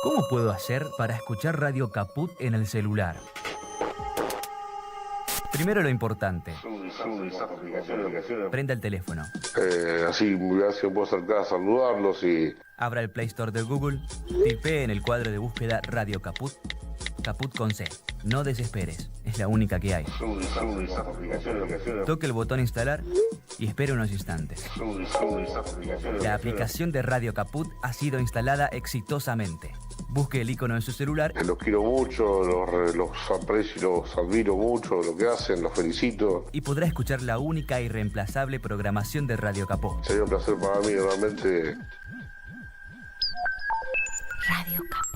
¿Cómo puedo hacer para escuchar Radio Caput en el celular? Primero lo importante. Prenda el teléfono. Así puedo acercar a saludarlos y... Abra el Play Store de Google, tipee en el cuadro de búsqueda Radio Caput, Caput con C. No desesperes, es la única que hay. Toque el botón instalar y espere unos instantes. La aplicación de Radio Caput ha sido instalada exitosamente. Busque el icono en su celular. Los quiero mucho, los aprecio, los admiro mucho, lo que hacen, los felicito. Y podrá escuchar la única y reemplazable programación de Radio Caput. Sería un placer para mí, realmente. Radio Caput.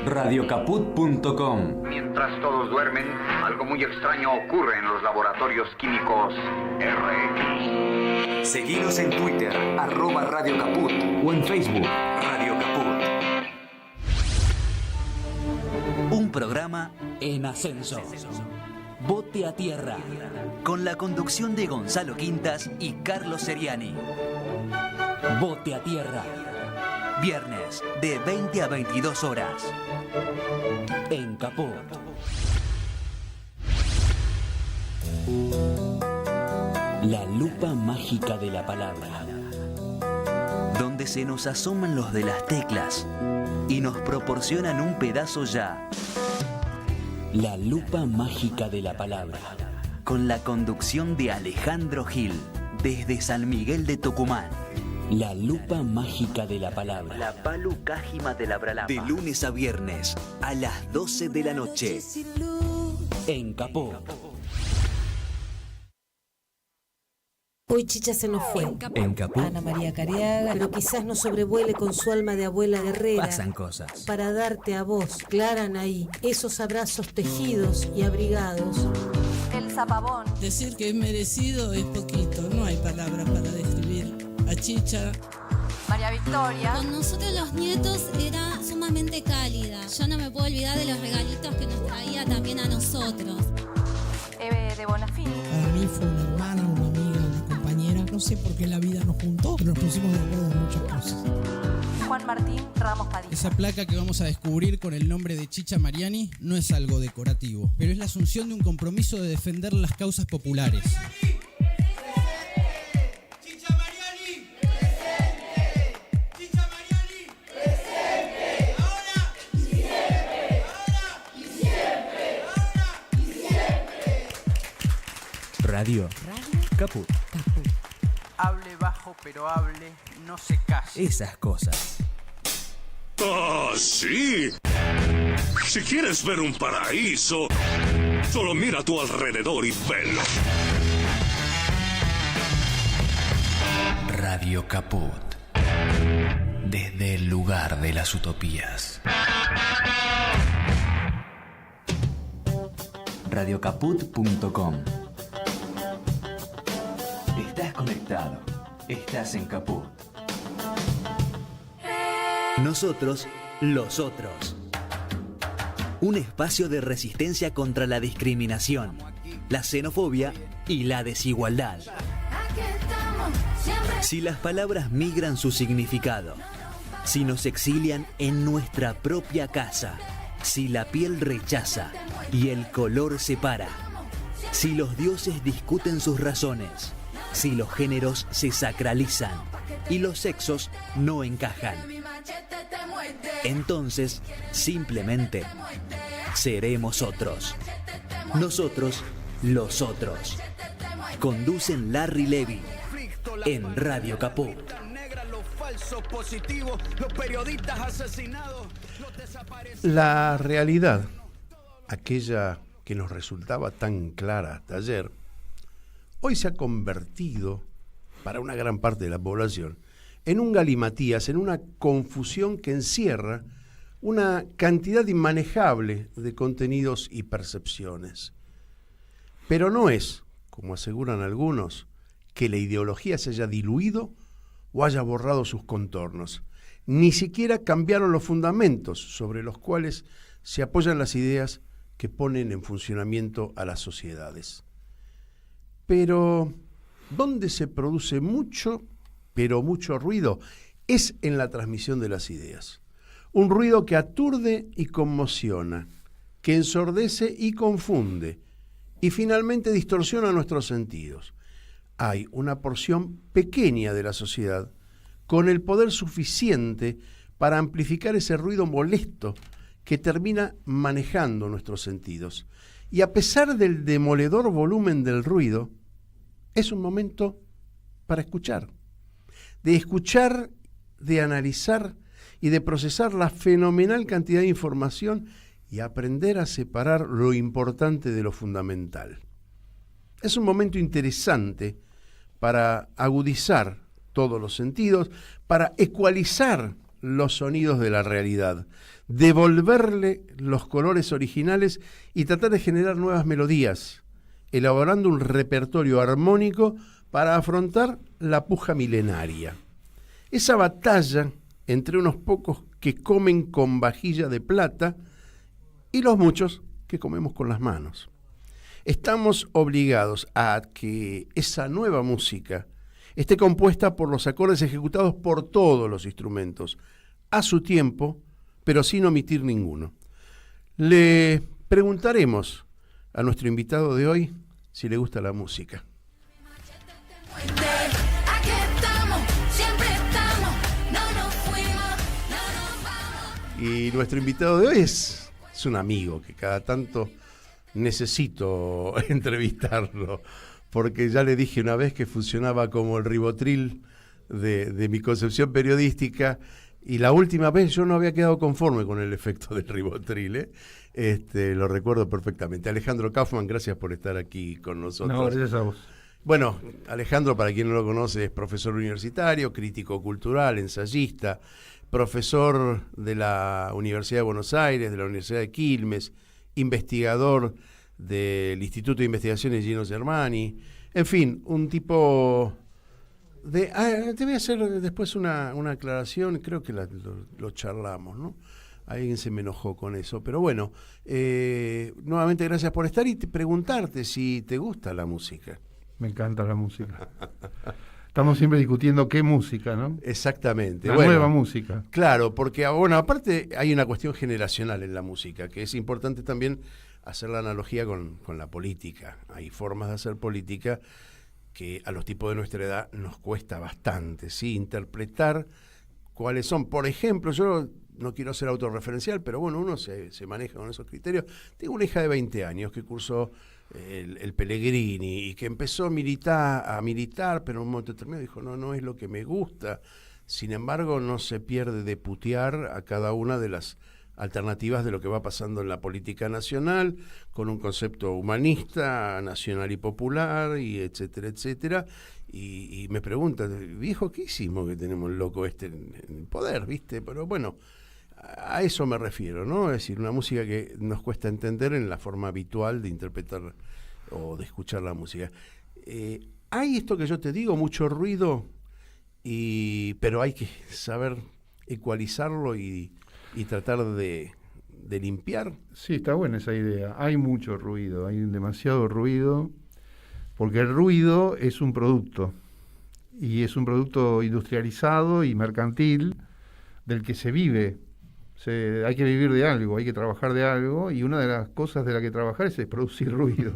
Radiocaput.com. Mientras todos duermen, algo muy extraño ocurre en los laboratorios químicos RX. Seguinos en Twitter, @Radio Caput, o en Facebook, Radio Caput. Un programa en ascenso. Bote a tierra. Con la conducción de Gonzalo Quintas y Carlos Seriani. Bote a tierra. Viernes de 20 a 22 horas. En Caput. La lupa mágica de la palabra. Donde se nos asoman los de las teclas y nos proporcionan un pedazo ya. La lupa mágica de la palabra. Con la conducción de Alejandro Gil. Desde San Miguel de Tucumán. La lupa mágica de la palabra. La palu cájima de la bralapa. De lunes a viernes a las 12 de la noche. En Caput. Hoy Chicha se nos fue. En Caput. Ana María Cariaga, pero quizás nos sobrevuele con su alma de abuela guerrera. Pasan cosas. Para darte a vos, Clara Anaí, esos abrazos tejidos y abrigados. El zapabón. Decir que es merecido es poquito, no hay palabras para describir a Chicha. María Victoria. Con nosotros los nietos era sumamente cálida. Yo no me puedo olvidar de los regalitos que nos traía también a nosotros. Eve de Bonafini. Para mí fue una hermana, una amiga, una compañera. No sé por qué la vida nos juntó, pero nos pusimos de acuerdo en muchas cosas. Juan Martín Ramos Padilla. Esa placa que vamos a descubrir con el nombre de Chicha Mariani no es algo decorativo, pero es la asunción de un compromiso de defender las causas populares. Radio Caput. Hable bajo, pero hable, no se case. Esas cosas. ¡Ah, sí! Si quieres ver un paraíso, solo mira a tu alrededor y velo. Radio Caput. Desde el lugar de las utopías. Radiocaput.com. Estás conectado. Estás en Caput. Nosotros, los otros. Un espacio de resistencia contra la discriminación, la xenofobia y la desigualdad. Si las palabras migran su significado, si nos exilian en nuestra propia casa, si la piel rechaza y el color separa, si los dioses discuten sus razones, si los géneros se sacralizan y los sexos no encajan, entonces simplemente seremos otros. Nosotros, los otros. Conducen Larry Levy en Radio Caput. La realidad, aquella que nos resultaba tan clara hasta ayer, hoy se ha convertido, para una gran parte de la población, en un galimatías, en una confusión que encierra una cantidad inmanejable de contenidos y percepciones. Pero no es, como aseguran algunos, que la ideología se haya diluido o haya borrado sus contornos. Ni siquiera cambiaron los fundamentos sobre los cuales se apoyan las ideas que ponen en funcionamiento a las sociedades. Pero, ¿dónde se produce mucho, pero mucho ruido? es en la transmisión de las ideas. Un ruido que aturde y conmociona, que ensordece y confunde, y finalmente distorsiona nuestros sentidos. Hay una porción pequeña de la sociedad con el poder suficiente para amplificar ese ruido molesto que termina manejando nuestros sentidos. Y a pesar del demoledor volumen del ruido, es un momento para escuchar, de analizar y de procesar la fenomenal cantidad de información y aprender a separar lo importante de lo fundamental. Es un momento interesante para agudizar todos los sentidos, para ecualizar los sonidos de la realidad, devolverle los colores originales y tratar de generar nuevas melodías, elaborando un repertorio armónico para afrontar la puja milenaria. Esa batalla entre unos pocos que comen con vajilla de plata y los muchos que comemos con las manos. Estamos obligados a que esa nueva música esté compuesta por los acordes ejecutados por todos los instrumentos, a su tiempo, pero sin omitir ninguno. Le preguntaremos a nuestro invitado de hoy si le gusta la música. Y nuestro invitado de hoy es un amigo que cada tanto necesito entrevistarlo, porque ya le dije una vez que funcionaba como el ribotril de mi concepción periodística, y la última vez yo no había quedado conforme con el efecto del ribotril, lo recuerdo perfectamente. Alejandro Kaufman, gracias por estar aquí con nosotros. No, gracias a vos. Bueno, Alejandro, para quien no lo conoce, es profesor universitario, crítico cultural, ensayista, profesor de la Universidad de Buenos Aires, de la Universidad de Quilmes, investigador del Instituto de Investigaciones Gino Germani, en fin, un tipo de... te voy a hacer después una aclaración, creo que lo charlamos, ¿no? Alguien se me enojó con eso, pero bueno, nuevamente gracias por estar y preguntarte si te gusta la música. Me encanta la música. Estamos siempre discutiendo qué música, ¿no? Exactamente. La nueva música. Claro, porque bueno, aparte hay una cuestión generacional en la música, que es importante también hacer la analogía con la política. Hay formas de hacer política que a los tipos de nuestra edad nos cuesta bastante, ¿sí? Interpretar cuáles son. Por ejemplo, yo no quiero ser autorreferencial, pero bueno, uno se maneja con esos criterios. Tengo una hija de 20 años que cursó el Pellegrini y que empezó a militar, pero en un momento determinado dijo, no es lo que me gusta. Sin embargo, no se pierde de putear a cada una de las alternativas de lo que va pasando en la política nacional, con un concepto humanista, nacional y popular, y etcétera, etcétera. Y me pregunta, viejo, ¿qué hicimos que tenemos el loco en el poder, viste? Pero bueno, a eso me refiero, ¿no? Es decir, una música que nos cuesta entender en la forma habitual de interpretar o de escuchar la música. Hay esto que yo te digo, mucho ruido, pero hay que saber ecualizarlo y tratar de limpiar. Sí, está buena esa idea. Hay mucho ruido, hay demasiado ruido, porque el ruido es un producto, y es un producto industrializado y mercantil del que se vive. Hay que vivir de algo, hay que trabajar de algo, y una de las cosas de las que trabajar es producir ruido.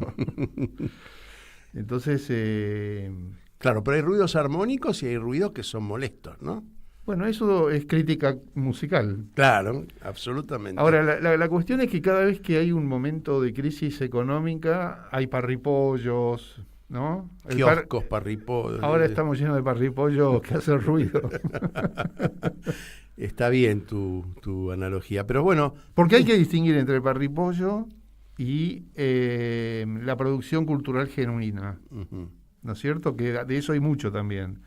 Entonces... claro, pero hay ruidos armónicos y hay ruidos que son molestos, ¿no? Bueno, eso es crítica musical. Claro, absolutamente. Ahora, la cuestión es que cada vez que hay un momento de crisis económica, hay parripollos, ¿no? Kioscos, parripollos. Ahora estamos llenos de parripollos que hacen ruido. Está bien tu analogía, pero bueno... Porque hay que distinguir entre el parripollo y la producción cultural genuina, ¿no es cierto? Que de eso hay mucho también.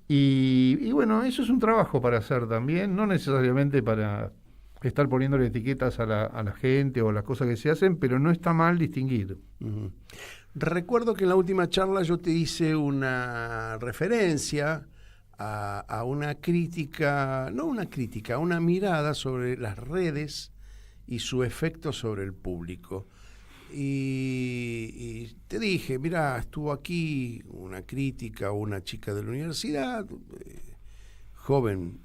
Y bueno, eso es un trabajo para hacer también, no necesariamente para estar poniéndole etiquetas a la gente o las cosas que se hacen, pero no está mal distinguir. Recuerdo que en la última charla yo te hice una referencia a una crítica, no una crítica, una mirada sobre las redes y su efecto sobre el público. Y te dije, mira, estuvo aquí una crítica, una chica de la universidad, joven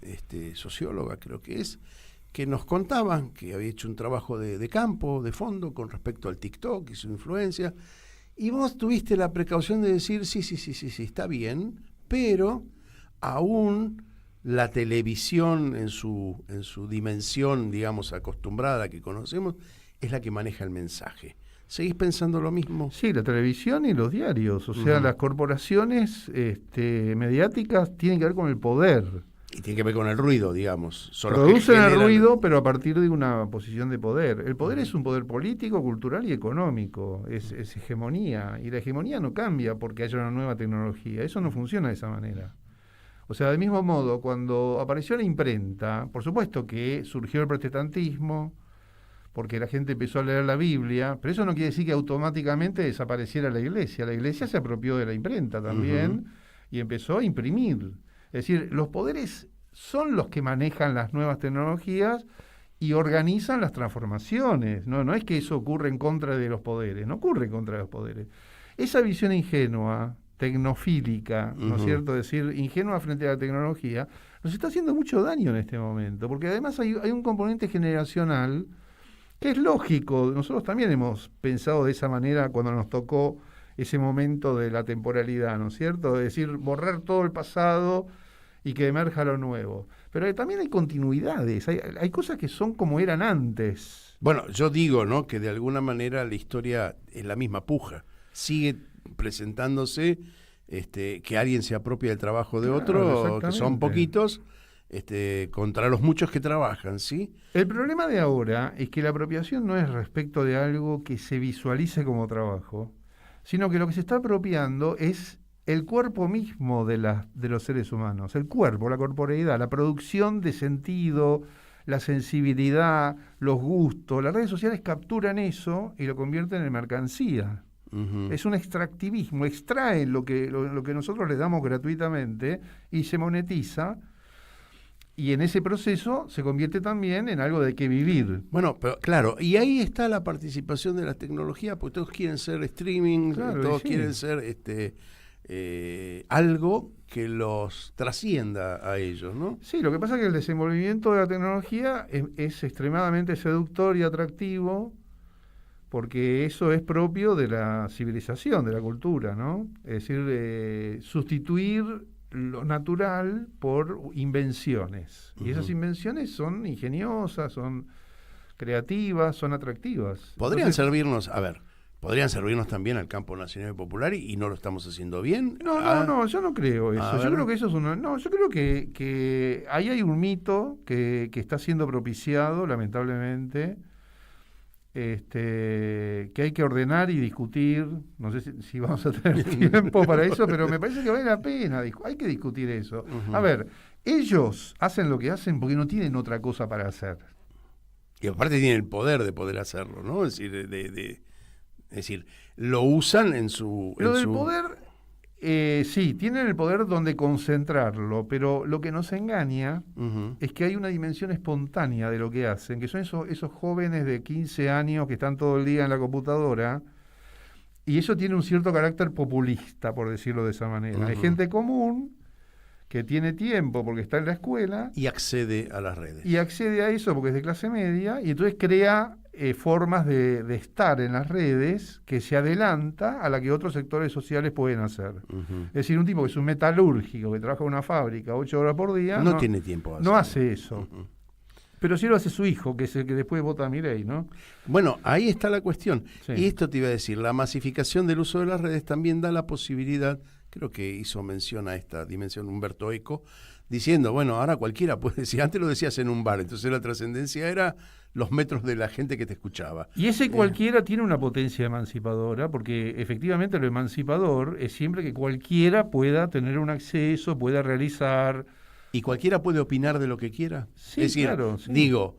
socióloga, creo que es, que nos contaban que había hecho un trabajo de campo, de fondo, con respecto al TikTok y su influencia, y vos tuviste la precaución de decir, sí, está bien, pero aún la televisión en su dimensión, digamos, acostumbrada, que conocemos, es la que maneja el mensaje. ¿Seguís pensando lo mismo? Sí, la televisión y los diarios, o sea, las corporaciones mediáticas tienen que ver con el poder. Y tiene que ver con el ruido, digamos. Producen el ruido, pero a partir de una posición de poder. El poder es un poder político, cultural y económico. Es hegemonía. Y la hegemonía no cambia porque haya una nueva tecnología. Eso no funciona de esa manera. O sea, del mismo modo, cuando apareció la imprenta, por supuesto que surgió el protestantismo, porque la gente empezó a leer la Biblia, pero eso no quiere decir que automáticamente desapareciera la Iglesia. La Iglesia se apropió de la imprenta también y empezó a imprimir. Es decir, los poderes son los que manejan las nuevas tecnologías y organizan las transformaciones. No es que eso ocurre en contra de los poderes, no ocurre en contra de los poderes. Esa visión ingenua, tecnofílica, ¿no es cierto? Es decir, ingenua frente a la tecnología, nos está haciendo mucho daño en este momento, porque además hay un componente generacional que es lógico. Nosotros también hemos pensado de esa manera cuando nos tocó ese momento de la temporalidad, ¿no es cierto? Es decir, borrar todo el pasado y que emerja lo nuevo. Pero también hay continuidades, hay cosas que son como eran antes. Bueno, yo digo, ¿no?, que de alguna manera la historia es la misma puja. Sigue presentándose que alguien se apropia del trabajo de otro, que son poquitos, contra los muchos que trabajan, ¿sí? El problema de ahora es que la apropiación no es respecto de algo que se visualice como trabajo, sino que lo que se está apropiando es el cuerpo mismo de los seres humanos, el cuerpo, la corporeidad, la producción de sentido, la sensibilidad, los gustos. Las redes sociales capturan eso y lo convierten en mercancía. Es un extractivismo, extraen lo que nosotros les damos gratuitamente y se monetiza, y en ese proceso se convierte también en algo de que vivir. Bueno, pero claro, y ahí está la participación de la tecnología, porque todos quieren ser streaming, todos quieren ser algo que los trascienda a ellos, ¿no? Sí, lo que pasa es que el desenvolvimiento de la tecnología es extremadamente seductor y atractivo, porque eso es propio de la civilización, de la cultura, ¿no? Es decir, sustituir lo natural por invenciones. Y esas invenciones son ingeniosas, son creativas, son atractivas. Podrían servirnos también al campo nacional y popular y no lo estamos haciendo bien. No, yo no creo eso. Yo creo que eso es yo creo que ahí hay un mito que está siendo propiciado, lamentablemente, que hay que ordenar y discutir. No sé si vamos a tener tiempo para eso, pero me parece que vale la pena. Hay que discutir eso. A ver, ellos hacen lo que hacen porque no tienen otra cosa para hacer. Y aparte tienen el poder de poder hacerlo, ¿no? Es decir, es decir, lo usan en su... poder, sí, tienen el poder donde concentrarlo, pero lo que nos engaña es que hay una dimensión espontánea de lo que hacen, que son esos jóvenes de 15 años que están todo el día en la computadora, y eso tiene un cierto carácter populista, por decirlo de esa manera. Hay gente común que tiene tiempo porque está en la escuela. Y accede a las redes. Y accede a eso porque es de clase media, y entonces crea formas de estar en las redes que se adelanta a la que otros sectores sociales pueden hacer. Es decir, un tipo que es un metalúrgico, que trabaja en una fábrica 8 horas por día, no tiene tiempo. No hace eso. Pero sí lo hace su hijo, que es el que después vota a Milei, ¿no? Bueno, ahí está la cuestión. Sí. Y esto te iba a decir, la masificación del uso de las redes también da la posibilidad, creo que hizo mención a esta dimensión Humberto Eco, diciendo, bueno, ahora cualquiera puede decir, antes lo decías en un bar, entonces la trascendencia era los metros de la gente que te escuchaba. Y ese cualquiera tiene una potencia emancipadora, porque efectivamente lo emancipador es siempre que cualquiera pueda tener un acceso, pueda realizar... ¿Y cualquiera puede opinar de lo que quiera? Sí, es decir, claro, sí. Digo,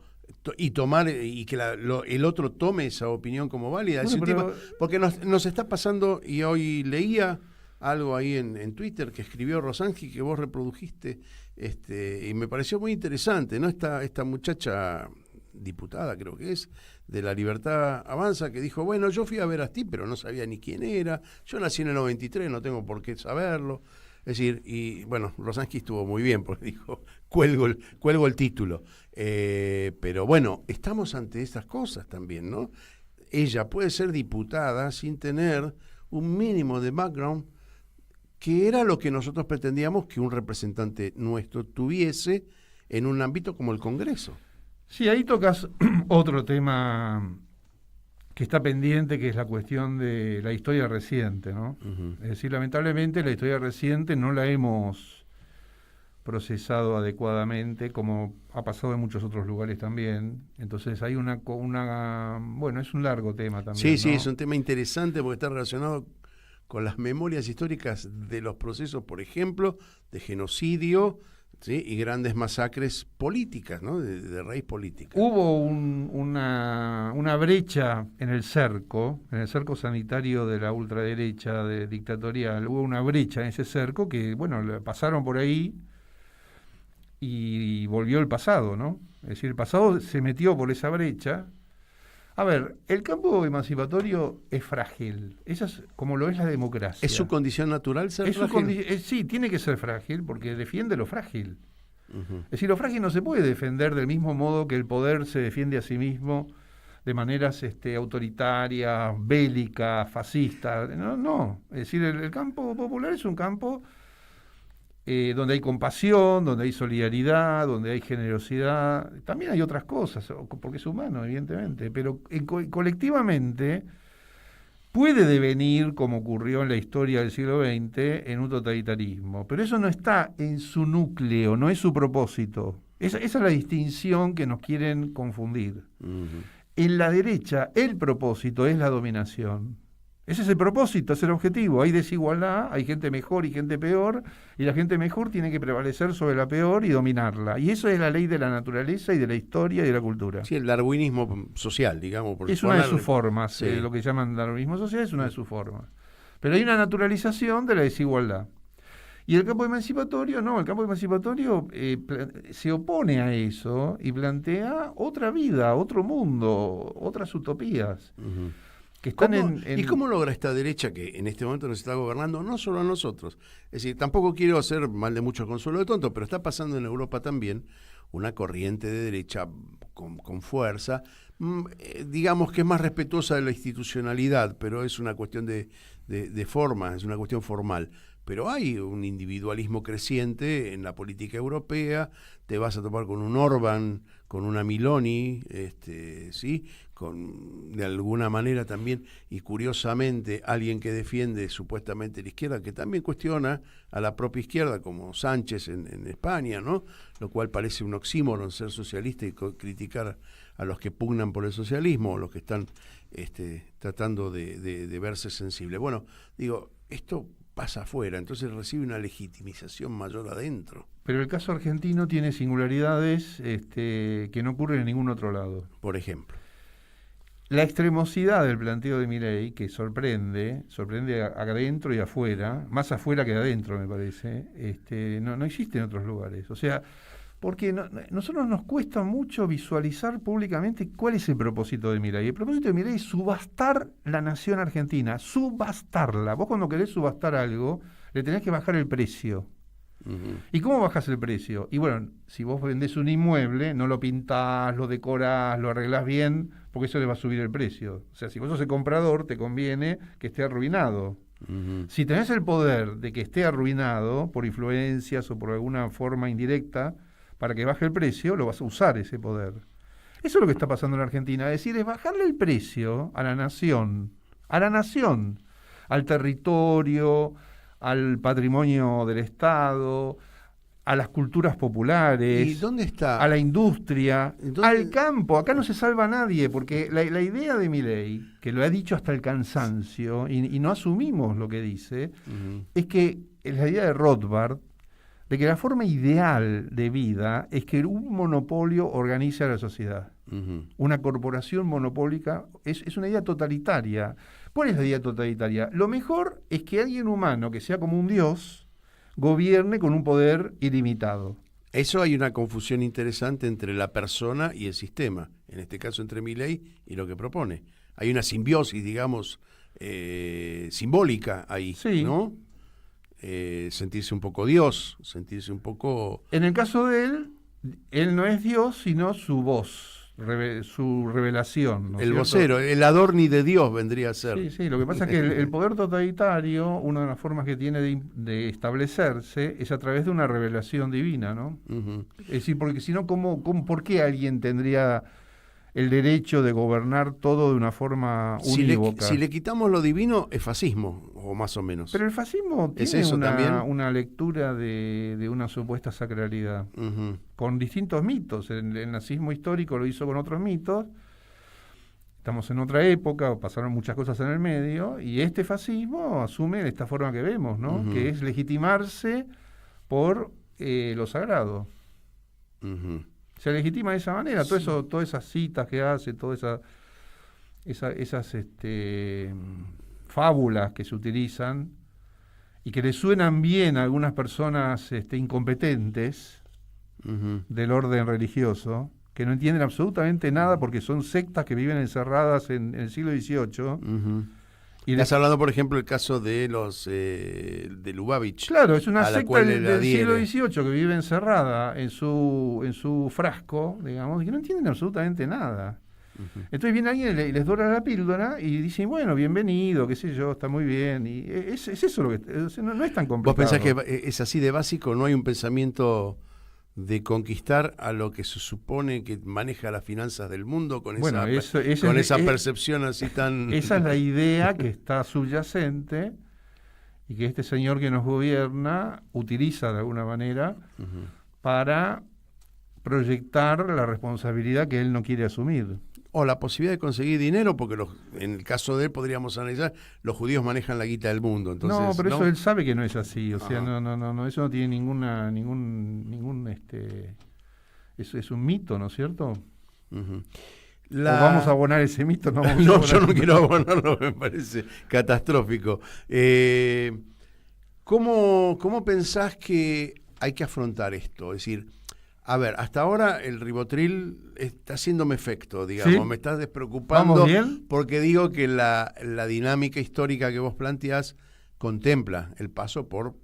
y tomar, y que el otro tome esa opinión como válida. Bueno, porque nos está pasando, y hoy leía algo ahí en Twitter que escribió Rosangi, que vos reprodujiste, y me pareció muy interesante, ¿no? Esta muchacha diputada, creo que es, de La Libertad Avanza, que dijo, bueno, yo fui a ver a Asti, pero no sabía ni quién era, yo nací en el 93, no tengo por qué saberlo, Es decir, y bueno, Rosansky estuvo muy bien porque dijo, cuelgo el título. Pero bueno, estamos ante estas cosas también, ¿no? Ella puede ser diputada sin tener un mínimo de background, que era lo que nosotros pretendíamos que un representante nuestro tuviese en un ámbito como el Congreso. Sí, ahí tocas otro tema que está pendiente, que es la cuestión de la historia reciente, ¿no? Uh-huh. Es decir, lamentablemente la historia reciente no la hemos procesado adecuadamente, como ha pasado en muchos otros lugares también. Entonces hay bueno, es un largo tema también. Sí, ¿no? Sí, es un tema interesante porque está relacionado con las memorias históricas de los procesos, por ejemplo, de genocidio, ¿sí? Y grandes masacres políticas, ¿no? De raíz política. Hubo una brecha en el cerco sanitario de la ultraderecha dictatorial. Hubo una brecha en ese cerco que, bueno, pasaron por ahí y volvió el pasado, ¿no? Es decir, el pasado se metió por esa brecha. A ver, el campo emancipatorio es frágil, eso es como lo es la democracia. ¿Es su condición natural ser frágil? Sí, tiene que ser frágil porque defiende lo frágil. Uh-huh. Es decir, lo frágil no se puede defender del mismo modo que el poder se defiende a sí mismo de maneras autoritarias, bélicas, fascistas. No. Es decir, el campo popular es un campo donde hay compasión, donde hay solidaridad, donde hay generosidad. También hay otras cosas, porque es humano, evidentemente, pero colectivamente puede devenir, como ocurrió en la historia del siglo XX, en un totalitarismo. Pero eso no está en su núcleo, no es su propósito. Esa es la distinción que nos quieren confundir. Uh-huh. En la derecha, el propósito es la dominación. Ese es el propósito, ese es el objetivo. Hay desigualdad, hay gente mejor y gente peor, y la gente mejor tiene que prevalecer sobre la peor y dominarla. Y eso es la ley de la naturaleza y de la historia y de la cultura. Sí, el darwinismo social, digamos. Es una de sus formas, sí. Lo que llaman darwinismo social es una de sus formas. Pero hay una naturalización de la desigualdad. Y el campo emancipatorio, no, el campo emancipatorio se opone a eso y plantea otra vida, otro mundo, otras utopías. Uh-huh. Que están ¿Y cómo logra esta derecha que en este momento nos está gobernando, no solo a nosotros? Es decir, tampoco quiero hacer mal de mucho consuelo de tonto, pero está pasando en Europa también una corriente de derecha con fuerza, digamos que es más respetuosa de la institucionalidad, pero es una cuestión de forma, es una cuestión formal. Pero hay un individualismo creciente en la política europea, te vas a topar con un Orbán, con una Miloni, ¿sí? De alguna manera también, y curiosamente, alguien que defiende supuestamente la izquierda, que también cuestiona a la propia izquierda, como Sánchez en España, ¿no? Lo cual parece un oxímoron ser socialista y criticar a los que pugnan por el socialismo, o los que están tratando de verse sensibles. Bueno, digo, esto pasa afuera, entonces recibe una legitimización mayor adentro. Pero el caso argentino tiene singularidades que no ocurren en ningún otro lado. Por ejemplo, la extremosidad del planteo de Milei, que sorprende adentro y afuera, más afuera que adentro me parece, no existe en otros lugares. O sea, porque nosotros nos cuesta mucho visualizar públicamente cuál es el propósito de Milei. El propósito de Milei es subastar la nación argentina, subastarla. Vos cuando querés subastar algo, le tenés que bajar el precio. Uh-huh. ¿Y cómo bajás el precio? Y bueno, si vos vendés un inmueble, no lo pintás, lo decorás, lo arreglás bien, porque eso le va a subir el precio. O sea, si vos sos el comprador, te conviene que esté arruinado. Uh-huh. Si tenés el poder de que esté arruinado por influencias o por alguna forma indirecta, para que baje el precio, lo vas a usar ese poder. Eso es lo que está pasando en la Argentina, es decir, es bajarle el precio a la nación, al territorio, al patrimonio del Estado, a las culturas populares. ¿Y dónde está? A la industria, al campo. Acá no se salva nadie, porque la idea de Milei, que lo ha dicho hasta el cansancio, y no asumimos lo que dice, uh-huh. Es que es la idea de Rothbard, de que la forma ideal de vida es que un monopolio organice a la sociedad. Uh-huh. Una corporación monopólica es una idea totalitaria. ¿Cuál es la idea totalitaria? Lo mejor es que alguien humano, que sea como un dios, gobierne con un poder ilimitado. Eso hay una confusión interesante entre la persona y el sistema, en este caso entre Milei y lo que propone. Hay una simbiosis, digamos, simbólica ahí, sí. ¿no? sentirse un poco Dios, sentirse un poco... En el caso de él no es Dios, sino su voz, su revelación. ¿no es el cierto? vocero, el Adorni de Dios vendría a ser. Sí, sí, lo que pasa es que el poder totalitario, una de las formas que tiene de establecerse es a través de una revelación divina, ¿no? Uh-huh. Es decir, porque si no, ¿por qué alguien tendría el derecho de gobernar todo de una forma unívoca? Si le quitamos lo divino, es fascismo, o más o menos. Pero el fascismo tiene una lectura de una supuesta sacralidad, uh-huh, con distintos mitos. El nazismo histórico lo hizo con otros mitos. Estamos en otra época, pasaron muchas cosas en el medio, y este fascismo asume de esta forma que vemos, ¿no? Uh-huh. Que es legitimarse por lo sagrado. Uh-huh. Se legitima de esa manera, sí. Todas esas citas que hace, todas esas fábulas que se utilizan y que le suenan bien a algunas personas incompetentes, uh-huh, del orden religioso, que no entienden absolutamente nada porque son sectas que viven encerradas en el siglo XVIII. Uh-huh. Estás hablando, por ejemplo, el caso de los de Lubavitch. Claro, es una secta del siglo XVIII que vive encerrada en su frasco, digamos, y que no entienden absolutamente nada. Uh-huh. Entonces viene alguien y les dora la píldora y dicen, bueno, bienvenido, qué sé yo, está muy bien. Y es eso lo que... no es tan complicado. ¿Vos pensás que es así de básico? ¿No hay un pensamiento de conquistar a lo que se supone que maneja las finanzas del mundo con esa percepción así tan... Esa es la idea que está subyacente y que este señor que nos gobierna utiliza de alguna manera, uh-huh, para proyectar la responsabilidad que él no quiere asumir. O la posibilidad de conseguir dinero, porque en el caso de él podríamos analizar, los judíos manejan la guita del mundo. Entonces, no, pero eso él sabe que no es así. O sea, no, eso no tiene ningún eso es un mito, ¿no es cierto? Uh-huh. ¿O vamos a abonar ese mito? No, yo no quiero abonarlo, me parece catastrófico. ¿Cómo pensás que hay que afrontar esto? Es decir, a ver, hasta ahora el ribotril está haciéndome efecto, digamos, ¿sí? Me estás despreocupando. ¿Vamos bien? Porque digo que la dinámica histórica que vos planteás contempla el paso por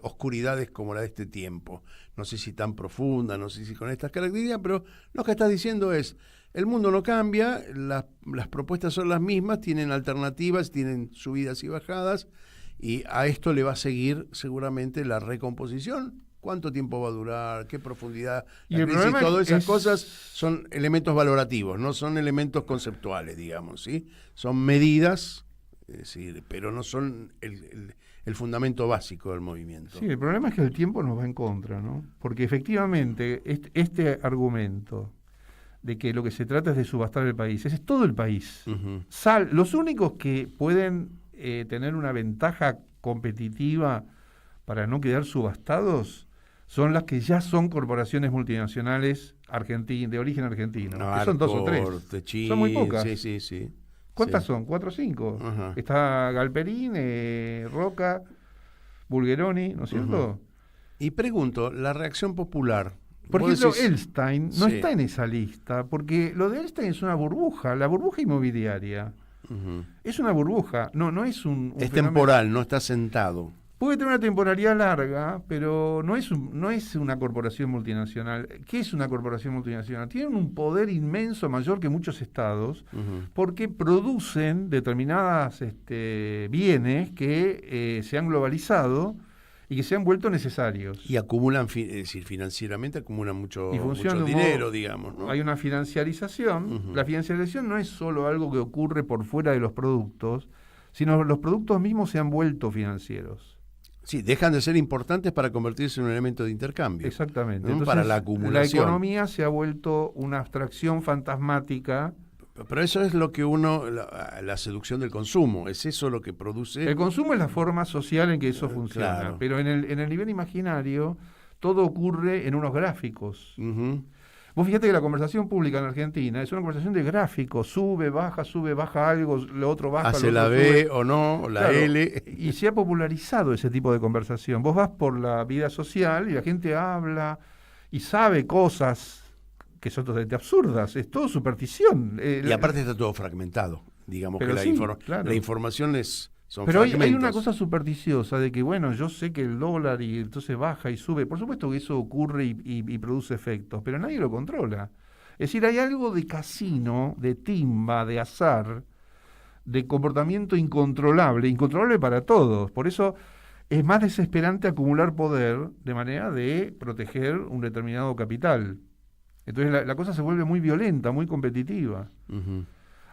oscuridades como la de este tiempo. No sé si tan profunda, no sé si con estas características, pero lo que estás diciendo es, el mundo no cambia, las propuestas son las mismas, tienen alternativas, tienen subidas y bajadas, y a esto le va a seguir seguramente la recomposición. ¿Cuánto tiempo va a durar? ¿Qué profundidad? Y el problema todas esas cosas son elementos valorativos, no son elementos conceptuales, digamos, ¿sí? Son medidas, es decir, pero no son el fundamento básico del movimiento. Sí, el problema es que el tiempo nos va en contra, ¿no? Porque efectivamente este argumento de que lo que se trata es de subastar el país, ese es todo el país. Uh-huh. Los únicos que pueden tener una ventaja competitiva para no quedar subastados son las que ya son corporaciones multinacionales de origen argentino. Que son 2 o 3. Son muy pocas. Sí. ¿Cuántas son? 4 o 5. Uh-huh. Está Galperín, Roca, Bulgeroni, ¿no es cierto? Uh-huh. Y pregunto, la reacción popular. Por ejemplo, Elstein no está en esa lista, porque lo de Elstein es una burbuja, la burbuja inmobiliaria. Uh-huh. Es una burbuja, no es un es temporal, no está sentado. Puede tener una temporalidad larga, pero no es una corporación multinacional. ¿Qué es una corporación multinacional? Tienen un poder inmenso, mayor que muchos estados, uh-huh, porque producen determinadas bienes que se han globalizado y que se han vuelto necesarios. Y acumulan, es decir, financieramente acumulan mucho dinero, digamos, ¿no? Hay una financiarización. Uh-huh. La financiarización no es solo algo que ocurre por fuera de los productos, sino los productos mismos se han vuelto financieros. Sí, dejan de ser importantes para convertirse en un elemento de intercambio. Exactamente. ¿no? Entonces, para la acumulación. La economía se ha vuelto una abstracción fantasmática. Pero eso es lo que la seducción del consumo, es eso lo que produce... El consumo es la forma social en que eso funciona, claro. Pero en el nivel imaginario todo ocurre en unos gráficos. Uh-huh. Vos fíjate que la conversación pública en Argentina es una conversación de gráficos, sube, baja algo, lo otro baja, hace lo otro la B sube. O no, la claro, L. Y se ha popularizado ese tipo de conversación. Vos vas por la vida social y la gente habla y sabe cosas que son totalmente absurdas, es todo superstición. Y aparte está todo fragmentado, digamos. Pero que la información es Pero hay fragmentos. una cosa supersticiosa de que, bueno, yo sé que el dólar y entonces baja y sube. Por supuesto que eso ocurre y produce efectos, pero nadie lo controla. Es decir, hay algo de casino, de timba, de azar, de comportamiento incontrolable para todos. Por eso es más desesperante acumular poder de manera de proteger un determinado capital. Entonces la cosa se vuelve muy violenta, muy competitiva. Uh-huh.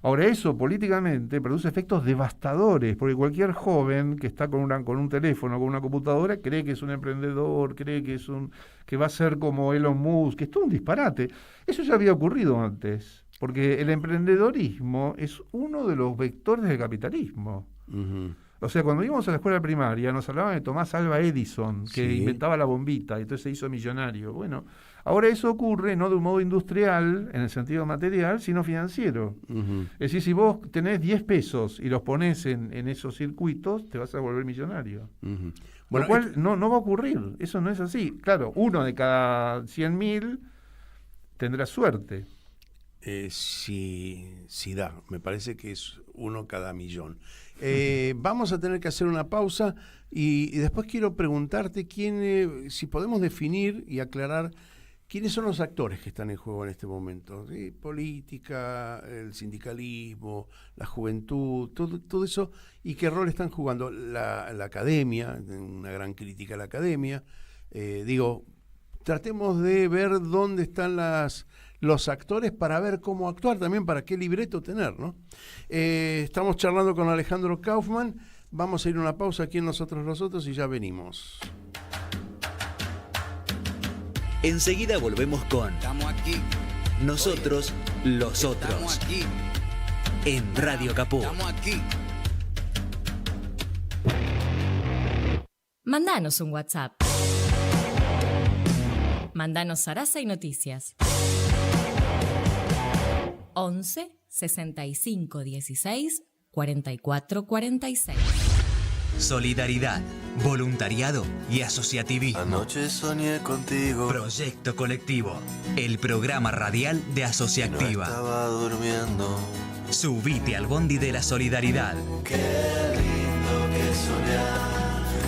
Ahora, eso políticamente produce efectos devastadores, porque cualquier joven que está con un teléfono, con una computadora, cree que es un emprendedor, cree que va a ser como Elon Musk, que es todo un disparate. Eso ya había ocurrido antes, porque el emprendedorismo es uno de los vectores del capitalismo. Uh-huh. O sea, cuando íbamos a la escuela primaria nos hablaban de Tomás Alva Edison, que Sí. inventaba la bombita y entonces se hizo millonario. Bueno, ahora eso ocurre no de un modo industrial, en el sentido material, sino financiero. Uh-huh. Es decir, si vos tenés 10 pesos y los ponés en esos circuitos, te vas a volver millonario. Uh-huh. Lo cual no va a ocurrir, eso no es así. Claro, uno de cada 100.000 tendrá suerte. Sí da, me parece que es uno cada millón. Vamos a tener que hacer una pausa y después quiero preguntarte si podemos definir y aclarar quiénes son los actores que están en juego en este momento. ¿Sí? Política, el sindicalismo, la juventud, todo eso, y qué rol están jugando la academia, una gran crítica a la academia. Tratemos de ver dónde están los actores para ver cómo actuar, también para qué libreto tener, ¿no? Estamos charlando con Alejandro Kaufman, vamos a ir a una pausa aquí en Nosotros los Otros y ya venimos. Enseguida volvemos con Nosotros los Otros en Radio Caput. Mandanos un WhatsApp. Mandanos zaraza y noticias. 11 65 16 44 46. Solidaridad, voluntariado y asociativismo. Anoche soñé contigo. Proyecto Colectivo, el programa radial de Asociactiva. No estaba durmiendo. Subite al bondi de la solidaridad. Qué lindo que soñar.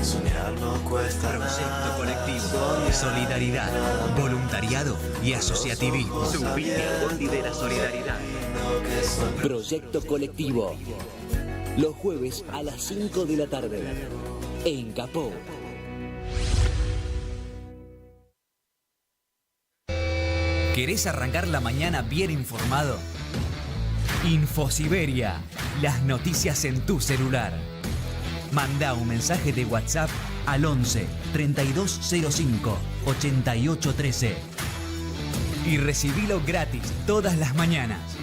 Soñar no cuesta Proyecto nada. Colectivo, solidaridad, voluntariado y asociativismo. Subite al bondi de la solidaridad. Proyecto Colectivo. Los jueves a las 5 de la tarde. En Capó. ¿Querés arrancar la mañana bien informado? Infosiberia. Las noticias en tu celular. Manda un mensaje de WhatsApp al 11 3205 8813 y recibilo gratis todas las mañanas.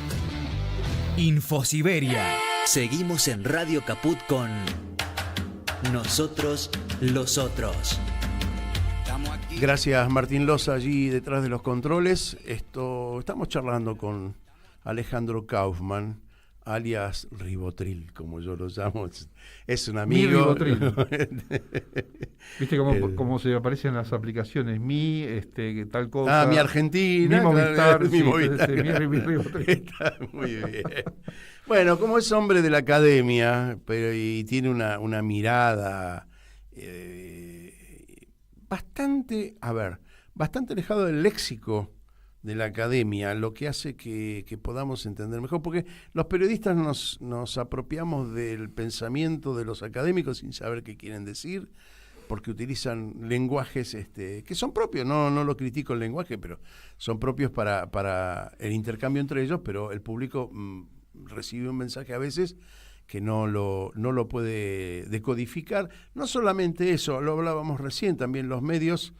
Infosiberia. Seguimos en Radio Caput con Nosotros los Otros. Gracias Martín Loza allí detrás de los controles. Estamos charlando con Alejandro Kaufman, alias Ribotril, como yo lo llamo. Es un amigo. Mi Ribotril. ¿Viste cómo se aparecen las aplicaciones? Tal cosa. Mi Argentina. Mi Movistar. Claro, mi Movistar. Mi Ribotril. Está muy bien. Bueno, como es hombre de la academia, y tiene una mirada bastante alejado del léxico de la academia, lo que hace que podamos entender mejor, porque los periodistas nos apropiamos del pensamiento de los académicos sin saber qué quieren decir, porque utilizan lenguajes que son propios, no lo critico el lenguaje, pero son propios para el intercambio entre ellos, pero el público recibe un mensaje a veces que no lo puede decodificar. No solamente eso, lo hablábamos recién, también los medios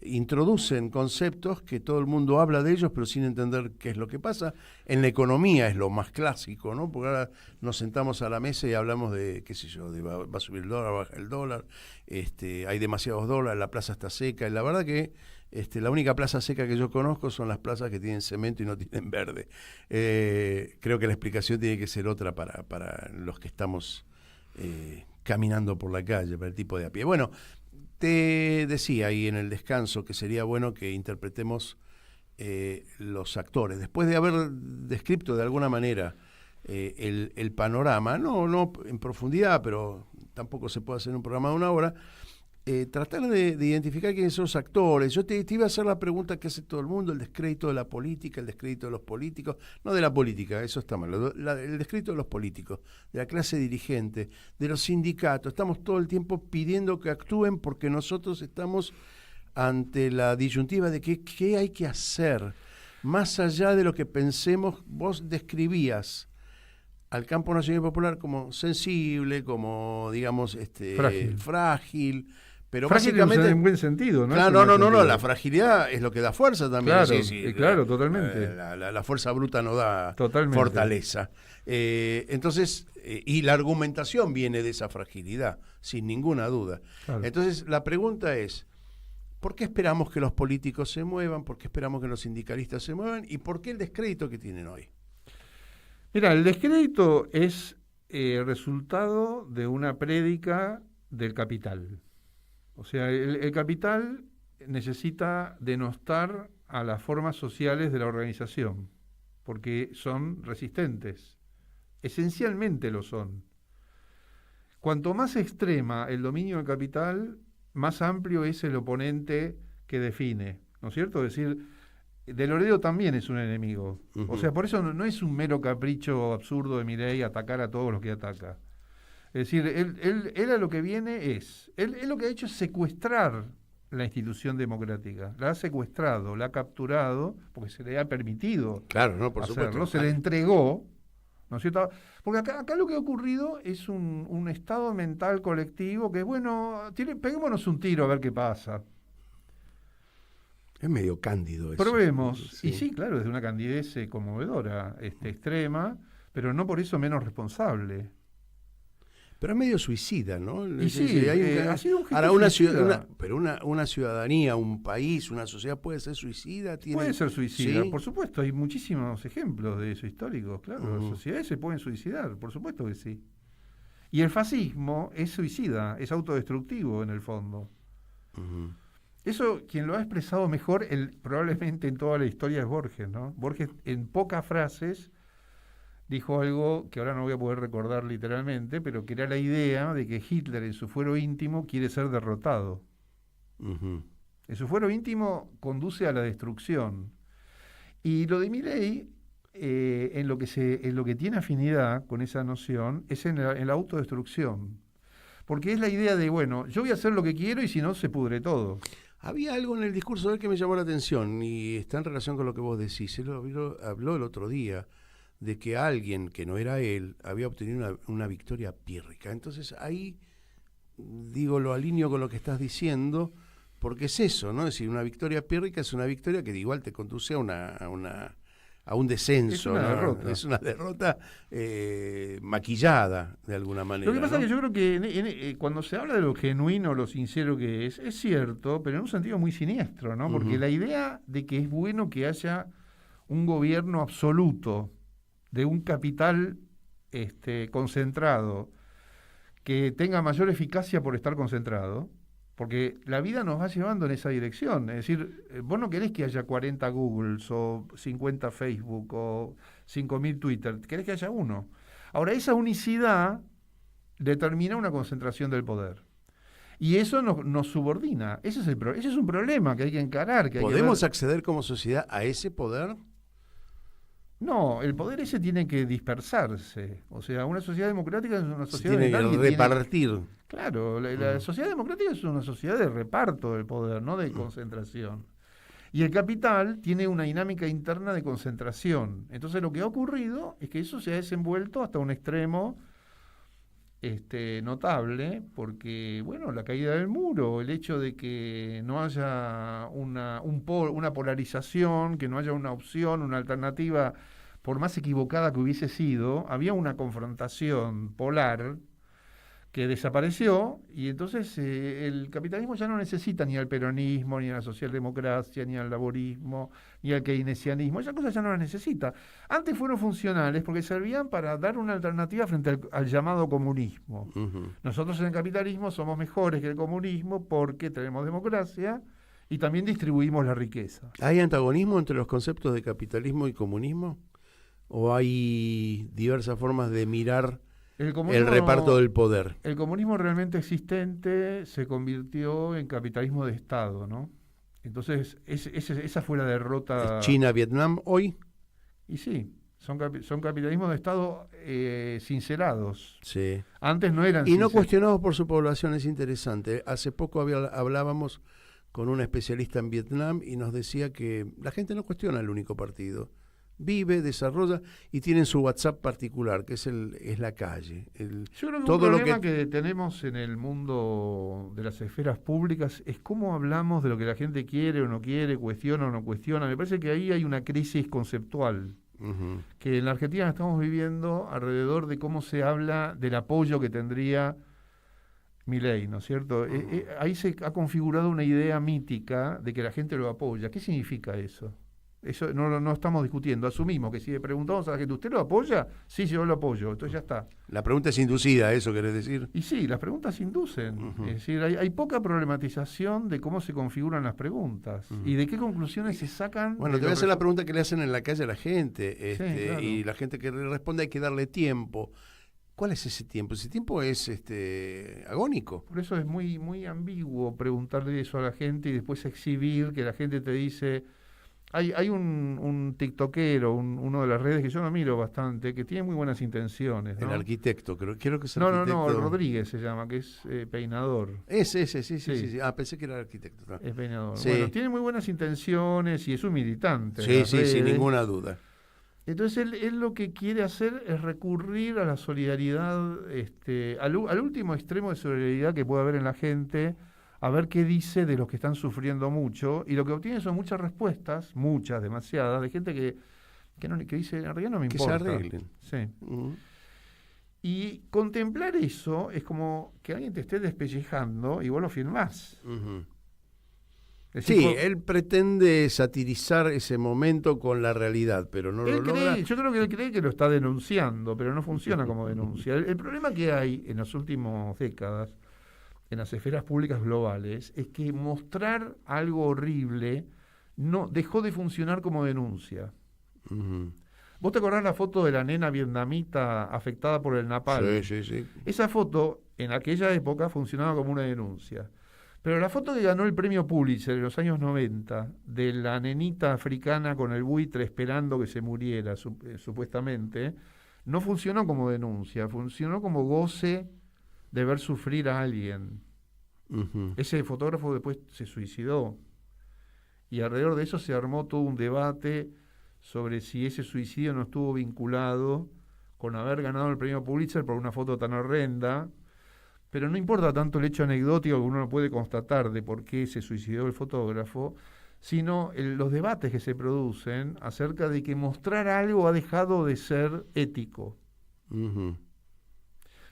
introducen conceptos que todo el mundo habla de ellos, pero sin entender qué es lo que pasa. En la economía es lo más clásico, ¿no? Porque ahora nos sentamos a la mesa y hablamos de, qué sé yo, de va a subir el dólar, baja el dólar, hay demasiados dólares, la plaza está seca, y la verdad que la única plaza seca que yo conozco son las plazas que tienen cemento y no tienen verde. Creo que la explicación tiene que ser otra para los que estamos caminando por la calle, para el tipo de a pie. Bueno, te decía ahí en el descanso que sería bueno que interpretemos los actores. Después de haber descrito de alguna manera el panorama, no en profundidad, pero tampoco se puede hacer un programa de 1 hora, tratar de identificar quiénes son los actores. Yo te iba a hacer la pregunta que hace todo el mundo, el descrédito de la política, el descrédito de los políticos, no de la política, eso está mal, el descrédito de los políticos, de la clase dirigente, de los sindicatos. Estamos todo el tiempo pidiendo que actúen porque nosotros estamos ante la disyuntiva de qué hay que hacer, más allá de lo que pensemos. Vos describías al campo nacional y popular como sensible, como, digamos, frágil, pero frágil básicamente en buen sentido, ¿no? Claro, no, la fragilidad es lo que da fuerza también. Claro, sí, claro, totalmente. La fuerza bruta no da totalmente fortaleza. Entonces, y la argumentación viene de esa fragilidad, sin ninguna duda. Claro. Entonces, la pregunta es, ¿por qué esperamos que los políticos se muevan? ¿Por qué esperamos que los sindicalistas se muevan? ¿Y por qué el descrédito que tienen hoy? Mira, el descrédito es resultado de una prédica del capital. O sea, el capital necesita denostar a las formas sociales de la organización, porque son resistentes. Esencialmente lo son. Cuanto más extrema el dominio del capital, más amplio es el oponente que define, ¿no es cierto? Es decir, De Loredo también es un enemigo. O sea, por eso no es un mero capricho absurdo de Milei atacar a todos los que ataca. Es decir, él a lo que viene él lo que ha hecho es secuestrar la institución democrática. La ha secuestrado, la ha capturado, porque se le ha permitido por hacerlo, supuesto. se le entregó, ¿no es cierto? Porque acá lo que ha ocurrido es un estado mental colectivo que, bueno, peguémonos un tiro a ver qué pasa. Es medio cándido eso. Probemos. Sí. Y sí, claro, es de una candidez conmovedora, extrema, pero no por eso menos responsable. Pero es medio suicida, ¿no? Y sí, ha sido un gesto ahora suicida. pero una ciudadanía, un país, una sociedad puede ser suicida. Puede ser suicida, ¿sí? Por supuesto. Hay muchísimos ejemplos de eso históricos, claro. Las sociedades se pueden suicidar, por supuesto que sí. Y el fascismo es suicida, es autodestructivo en el fondo. Eso, quien lo ha expresado mejor, probablemente en toda la historia, es Borges, ¿no? Borges, en pocas frases, dijo algo que ahora no voy a poder recordar literalmente, pero que era la idea de que Hitler en su fuero íntimo quiere ser derrotado. En su fuero íntimo conduce a la destrucción. Y lo de Milei, en lo que tiene afinidad con esa noción, es en la autodestrucción. Porque es la idea de, bueno, yo voy a hacer lo que quiero y si no, se pudre todo. Había algo en el discurso de él que me llamó la atención y está en relación con lo que vos decís. Él habló el otro día de que alguien que no era él había obtenido una victoria pírrica. Entonces ahí, lo alineo con lo que estás diciendo, porque es eso, ¿no? Es decir, una victoria pírrica es una victoria que igual te conduce a un descenso. Es una derrota. Es una derrota maquillada, de alguna manera. Lo que pasa ¿no? es que yo creo que cuando se habla de lo genuino, lo sincero que es cierto, pero en un sentido muy siniestro, ¿no? Porque la idea de que es bueno que haya un gobierno absoluto de un capital concentrado, que tenga mayor eficacia por estar concentrado, porque la vida nos va llevando en esa dirección. Es decir, vos no querés que haya 40 Googles o 50 Facebook o 5.000 Twitter, querés que haya uno. Ahora, esa unicidad determina una concentración del poder. Y eso nos subordina. Ese es un problema que hay que encarar. ¿Podemos acceder como sociedad a ese poder? No, el poder ese tiene que dispersarse. O sea, una sociedad democrática es una sociedad tiene que repartir. Claro, la sociedad democrática es una sociedad de reparto del poder, no de concentración. Y el capital tiene una dinámica interna de concentración. Entonces lo que ha ocurrido es que eso se ha desenvuelto hasta un extremo notable, porque, bueno, la caída del muro, el hecho de que no haya una polarización, que no haya una opción, una alternativa, por más equivocada que hubiese sido, había una confrontación polar que desapareció, y entonces el capitalismo ya no necesita ni al peronismo, ni a la socialdemocracia, ni al laborismo, ni al keynesianismo. Esas cosas ya no las necesita. Antes fueron funcionales porque servían para dar una alternativa frente al llamado comunismo. Nosotros en el capitalismo somos mejores que el comunismo porque tenemos democracia y también distribuimos la riqueza. ¿Hay antagonismo entre los conceptos de capitalismo y comunismo? ¿O hay diversas formas de mirar el comunismo, reparto del poder? El comunismo realmente existente se convirtió en capitalismo de Estado, ¿no? Entonces, esa fue la derrota. ¿China, Vietnam hoy? Y sí, son capitalismos de Estado sincerados. Sí. Antes no eran y no cuestionados por su población, es interesante. Hace poco hablábamos con un especialista en Vietnam y nos decía que la gente no cuestiona el único partido. Vive, desarrolla y tienen su WhatsApp particular, que es la calle. Yo creo que todo un problema que tenemos en el mundo de las esferas públicas es cómo hablamos de lo que la gente quiere o no quiere, cuestiona o no cuestiona. Me parece que ahí hay una crisis conceptual, que en la Argentina estamos viviendo alrededor de cómo se habla del apoyo que tendría Milei, ¿no es cierto? Ahí se ha configurado una idea mítica de que la gente lo apoya. ¿Qué significa eso? Eso no estamos discutiendo, asumimos que si le preguntamos a la gente, ¿usted lo apoya? Sí, yo lo apoyo, entonces ya está. La pregunta es inducida, ¿eso querés decir? Y sí, las preguntas inducen, es decir, hay poca problematización de cómo se configuran las preguntas y de qué conclusiones se sacan. Bueno, te voy a hacer la pregunta que le hacen en la calle a la gente, Sí, claro. Y la gente que le responde hay que darle tiempo. ¿Cuál es ese tiempo? Ese tiempo es agónico. Por eso es muy, muy ambiguo preguntarle eso a la gente y después exhibir que la gente te dice... Hay un tiktokero, uno de las redes que yo no miro bastante, que tiene muy buenas intenciones, ¿no? El arquitecto, creo que es No, arquitecto. el Rodríguez se llama, que es peinador. Sí. Ah, pensé que era arquitecto. No. Es peinador. Sí. Bueno, tiene muy buenas intenciones y es un militante. Sí, sin ninguna duda. Entonces él lo que quiere hacer es recurrir a la solidaridad, al último extremo de solidaridad que puede haber en la gente, a ver qué dice de los que están sufriendo mucho, y lo que obtiene son muchas respuestas, demasiadas, de gente que dice, en realidad no me importa. Que se arreglen. Sí. Y contemplar eso es como que alguien te esté despellejando y vos lo filmás. Sí, él pretende satirizar ese momento con la realidad, pero no lo logra. Yo creo que él cree que lo está denunciando, pero no funciona como denuncia. El problema que hay en las últimas décadas en las esferas públicas globales es que mostrar algo horrible dejó de funcionar como denuncia. ¿Vos te acordás la foto de la nena vietnamita afectada por el napalm? Sí. Esa foto en aquella época funcionaba como una denuncia. Pero la foto que ganó el premio Pulitzer en los años 90, de la nenita africana con el buitre esperando que se muriera, supuestamente, no funcionó como denuncia, funcionó como goce de ver sufrir a alguien. Ese fotógrafo después se suicidó. Y alrededor de eso se armó todo un debate sobre si ese suicidio no estuvo vinculado con haber ganado el premio Pulitzer por una foto tan horrenda. Pero no importa tanto el hecho anecdótico que uno no puede constatar de por qué se suicidó el fotógrafo, sino los debates que se producen acerca de que mostrar algo ha dejado de ser ético.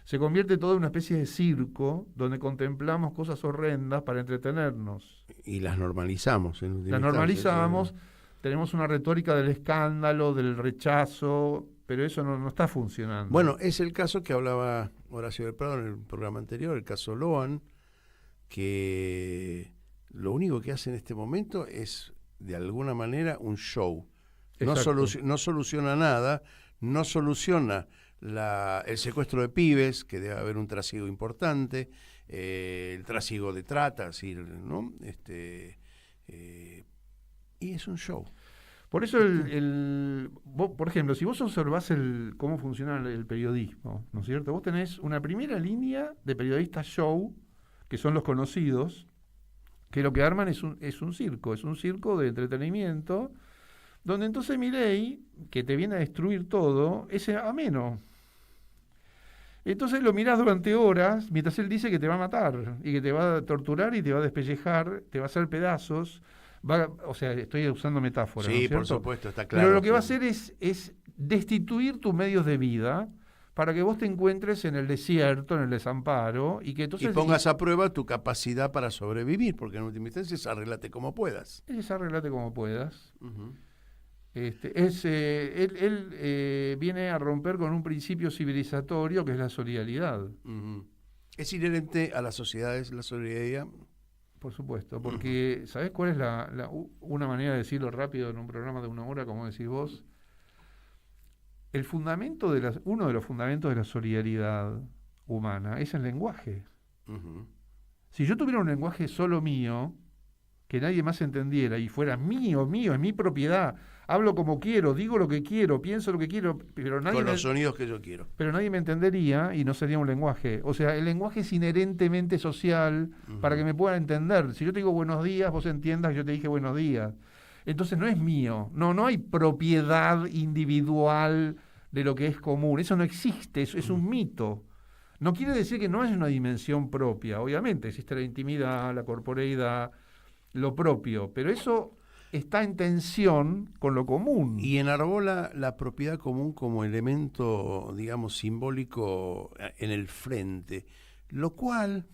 Se convierte todo en una especie de circo donde contemplamos cosas horrendas para entretenernos. Y las normalizamos. Las normalizamos, tenemos una retórica del escándalo, del rechazo, pero eso no está funcionando. Bueno, es el caso que hablaba Horacio del Prado en el programa anterior, el caso Loan, que lo único que hace en este momento es, de alguna manera, un show. No soluciona nada, no soluciona el secuestro de pibes, que debe haber un trasiego importante, el trasiego de trata, así, ¿no? Y es un show. Por eso, vos, por ejemplo, si vos observás cómo funciona el periodismo, ¿no es cierto? Vos tenés una primera línea de periodistas show, que son los conocidos, que lo que arman es un circo de entretenimiento, donde entonces Milei, que te viene a destruir todo, es ameno. Entonces lo mirás durante horas, mientras él dice que te va a matar, y que te va a torturar y te va a despellejar, te va a hacer pedazos. O sea, estoy usando metáforas. Sí, ¿no es cierto? Por supuesto, está claro. Pero lo que va a hacer es destituir tus medios de vida para que vos te encuentres en el desierto, en el desamparo, y que entonces... Y pongas a prueba tu capacidad para sobrevivir, porque en última instancia es arreglate como puedas. Arreglate como puedas. Él viene a romper con un principio civilizatorio que es la solidaridad. ¿Es inherente a las sociedades la solidaridad? Por supuesto, porque ¿sabés cuál es una manera de decirlo rápido en un programa de 1 hora, como decís vos? uno de los fundamentos de la solidaridad humana es el lenguaje. Si yo tuviera un lenguaje solo mío, que nadie más entendiera y fuera mío, es mi propiedad, hablo como quiero, digo lo que quiero, pienso lo que quiero, pero nadie con los sonidos que yo quiero. Pero nadie me entendería y no sería un lenguaje. O sea, el lenguaje es inherentemente social para que me puedan entender. Si yo te digo buenos días, vos entiendas que yo te dije buenos días. Entonces no es mío, no hay propiedad individual de lo que es común, eso no existe, eso es un mito. No quiere decir que no haya una dimensión propia, obviamente existe la intimidad, la corporeidad, lo propio, pero eso está en tensión con lo común. Y enarbola la propiedad común como elemento, digamos, simbólico en el frente, lo cual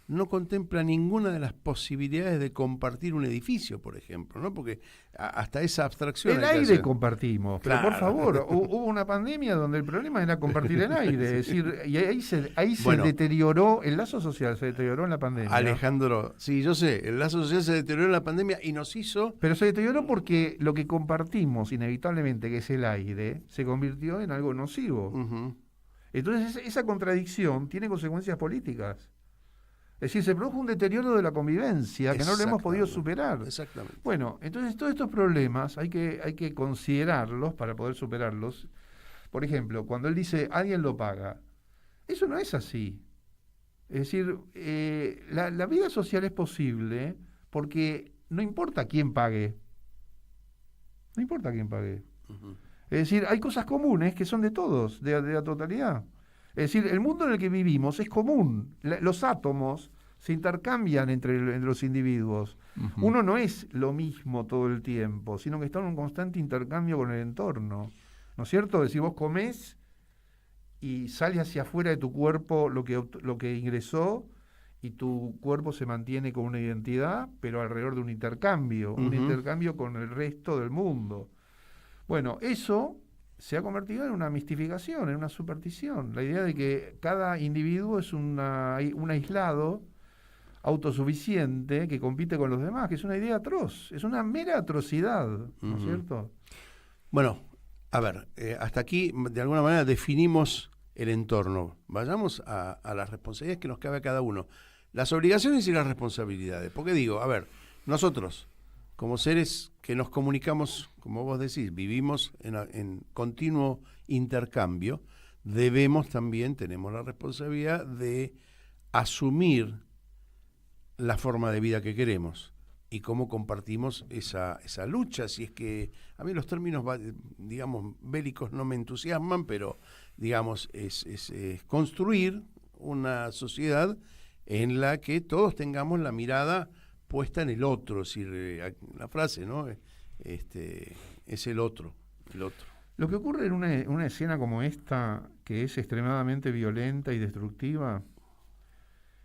no contempla ninguna de las posibilidades de compartir un edificio, por ejemplo, ¿no? Porque hasta esa abstracción... El aire compartimos, claro. Pero por favor, hubo una pandemia donde el problema era compartir el aire, es decir, y ahí se deterioró, el lazo social se deterioró en la pandemia. Alejandro, sí, yo sé, el lazo social se deterioró en la pandemia y nos hizo... Pero se deterioró porque lo que compartimos inevitablemente, que es el aire, se convirtió en algo nocivo. Entonces esa contradicción tiene consecuencias políticas. Es decir, se produjo un deterioro de la convivencia que no lo hemos podido superar. Exactamente. Bueno, entonces todos estos problemas hay que considerarlos para poder superarlos. Por ejemplo, cuando él dice, alguien lo paga, eso no es así. Es decir, la vida social es posible porque no importa quién pague. No importa quién pague. Es decir, hay cosas comunes que son de todos, de la totalidad. Es decir, el mundo en el que vivimos es común. Los átomos se intercambian entre los individuos. Uno no es lo mismo todo el tiempo, sino que está en un constante intercambio con el entorno. ¿No es cierto? Es decir, vos comés y sale hacia afuera de tu cuerpo lo que ingresó y tu cuerpo se mantiene con una identidad, pero alrededor de un intercambio con el resto del mundo. Bueno, eso se ha convertido en una mistificación, en una superstición. La idea de que cada individuo es un aislado, autosuficiente, que compite con los demás, que es una idea atroz, es una mera atrocidad, ¿no es cierto? Bueno, a ver, hasta aquí de alguna manera definimos el entorno. Vayamos a las responsabilidades que nos cabe a cada uno. Las obligaciones y las responsabilidades. Porque digo, a ver, nosotros, como seres que nos comunicamos, como vos decís, vivimos en continuo intercambio, tenemos la responsabilidad de asumir la forma de vida que queremos y cómo compartimos esa lucha. Si es que a mí los términos, digamos, bélicos no me entusiasman, pero, digamos, es construir una sociedad en la que todos tengamos la mirada puesta en el otro, es decir, la frase, ¿no? Es el otro. Lo que ocurre en una escena como esta, que es extremadamente violenta y destructiva,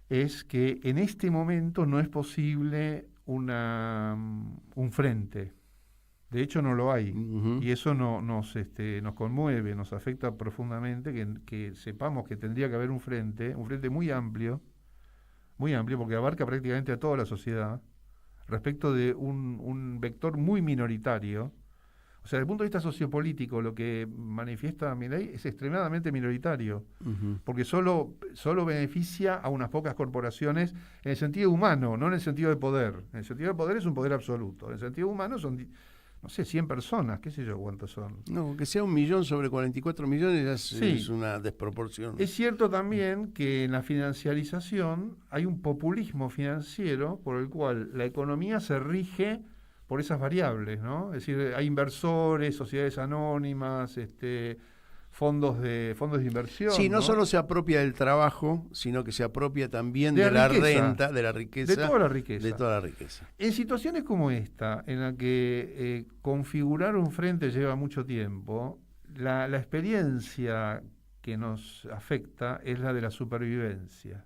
es que en este momento no es posible un frente. De hecho no lo hay. Y eso nos conmueve, nos afecta profundamente, que sepamos que tendría que haber un frente muy amplio, porque abarca prácticamente a toda la sociedad, respecto de un vector muy minoritario. O sea, desde el punto de vista sociopolítico, lo que manifiesta Milei es extremadamente minoritario, porque solo beneficia a unas pocas corporaciones en el sentido humano, no en el sentido de poder. En el sentido de poder es un poder absoluto. En el sentido humano son, no sé, 100 personas, qué sé yo cuántos son. No, que sea 1 millón sobre 44 millones es una desproporción. Es cierto también que en la financiarización hay un populismo financiero por el cual la economía se rige por esas variables, ¿no? Es decir, hay inversores, sociedades anónimas, fondos de inversión. Sí, no solo se apropia del trabajo, sino que se apropia también de la renta, de la riqueza. De toda la riqueza. De toda la riqueza. En situaciones como esta, en la que configurar un frente lleva mucho tiempo, la experiencia que nos afecta es la de la supervivencia.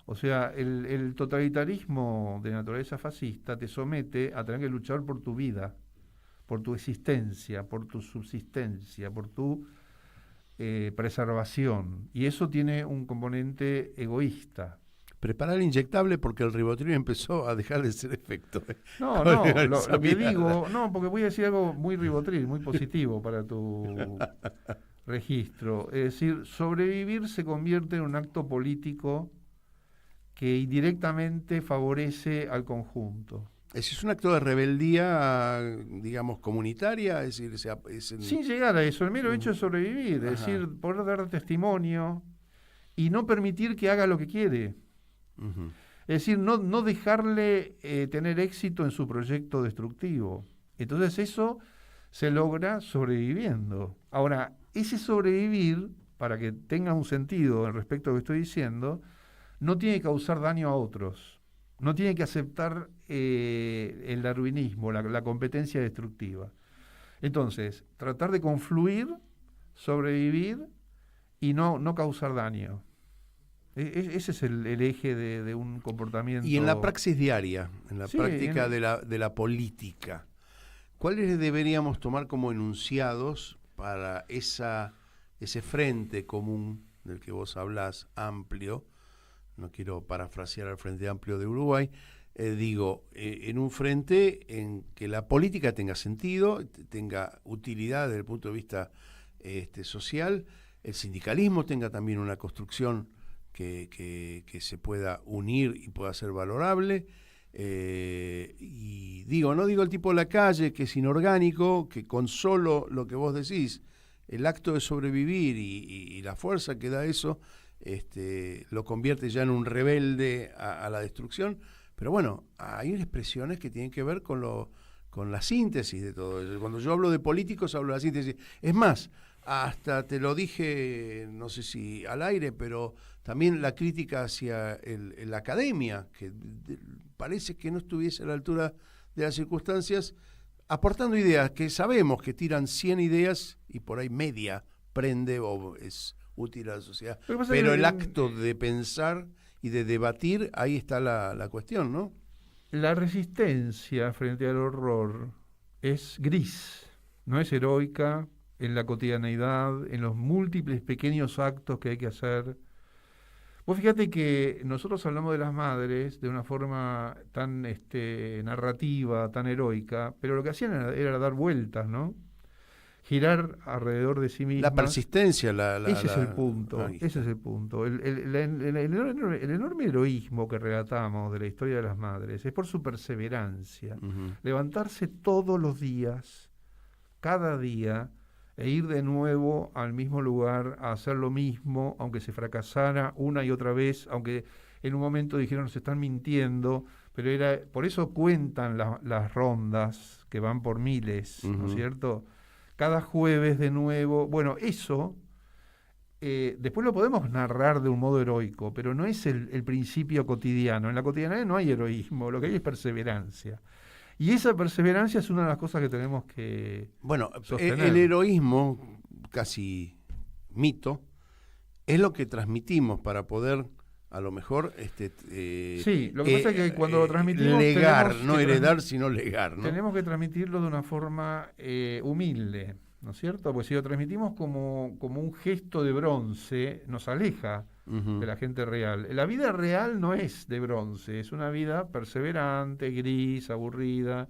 O sea, el totalitarismo de naturaleza fascista te somete a tener que luchar por tu vida, por tu existencia, por tu subsistencia, por tu preservación. Y eso tiene un componente egoísta. Prepara el inyectable porque el ribotril empezó a dejar de ser efecto. No, lo que digo, porque voy a decir algo muy ribotril, muy positivo para tu registro. Es decir, sobrevivir se convierte en un acto político que indirectamente favorece al conjunto. Es un acto de rebeldía, digamos, comunitaria, es decir, sin llegar a eso, el mero hecho de sobrevivir, es decir, poder dar testimonio y no permitir que haga lo que quiere. Es decir, no dejarle tener éxito en su proyecto destructivo. Entonces eso se logra sobreviviendo. Ahora, ese sobrevivir, para que tenga un sentido respecto a lo que estoy diciendo, no tiene que causar daño a otros. No tiene que aceptar el darwinismo, la competencia destructiva. Entonces, tratar de confluir, sobrevivir y no causar daño. Ese es el eje de un comportamiento. Y en la praxis diaria, en la práctica de la política, ¿cuáles deberíamos tomar como enunciados para ese frente común del que vos hablás, amplio? No quiero parafrasear al Frente Amplio de Uruguay, en un frente en que la política tenga sentido, tenga utilidad desde el punto de vista social, el sindicalismo tenga también una construcción que se pueda unir y pueda ser valorable, y no digo el tipo de la calle, que es inorgánico, que con solo lo que vos decís, el acto de sobrevivir y la fuerza que da eso, lo convierte ya en un rebelde a la destrucción. Pero bueno, hay expresiones que tienen que ver con la síntesis de todo eso. Cuando yo hablo de políticos, hablo de la síntesis. Es más, hasta te lo dije, no sé si al aire, pero también la crítica hacia la academia, que parece que no estuviese a la altura de las circunstancias, aportando ideas que sabemos que tiran 100 ideas y por ahí media prende o es útil a la sociedad. Pero el acto de pensar y de debatir, ahí está la cuestión, ¿no? La resistencia frente al horror es gris, no es heroica en la cotidianeidad, en los múltiples pequeños actos que hay que hacer. Vos fíjate que nosotros hablamos de las madres de una forma tan narrativa, tan heroica, pero lo que hacían era dar vueltas, ¿no? Girar alrededor de sí mismas. La persistencia, ese es el punto. Ese es el punto. El enorme heroísmo que relatamos de la historia de las madres es por su perseverancia. Levantarse todos los días, cada día, e ir de nuevo al mismo lugar a hacer lo mismo, aunque se fracasara una y otra vez, aunque en un momento dijeron nos están mintiendo, pero por eso cuentan las rondas que van por miles, ¿no es cierto? Cada jueves de nuevo. Bueno, eso después lo podemos narrar de un modo heroico, pero no es el principio cotidiano. En la cotidianidad no hay heroísmo, lo que hay es perseverancia. Y esa perseverancia es una de las cosas que tenemos que sostener. El heroísmo, casi mito, es lo que transmitimos para poder, a lo mejor, sí, lo que pasa es que cuando lo transmitimos legar, no heredar, sino legar, ¿no? Tenemos que transmitirlo de una forma humilde, ¿no es cierto? Pues si lo transmitimos como un gesto de bronce, nos aleja de la gente real. La vida real no es de bronce, es una vida perseverante, gris, aburrida,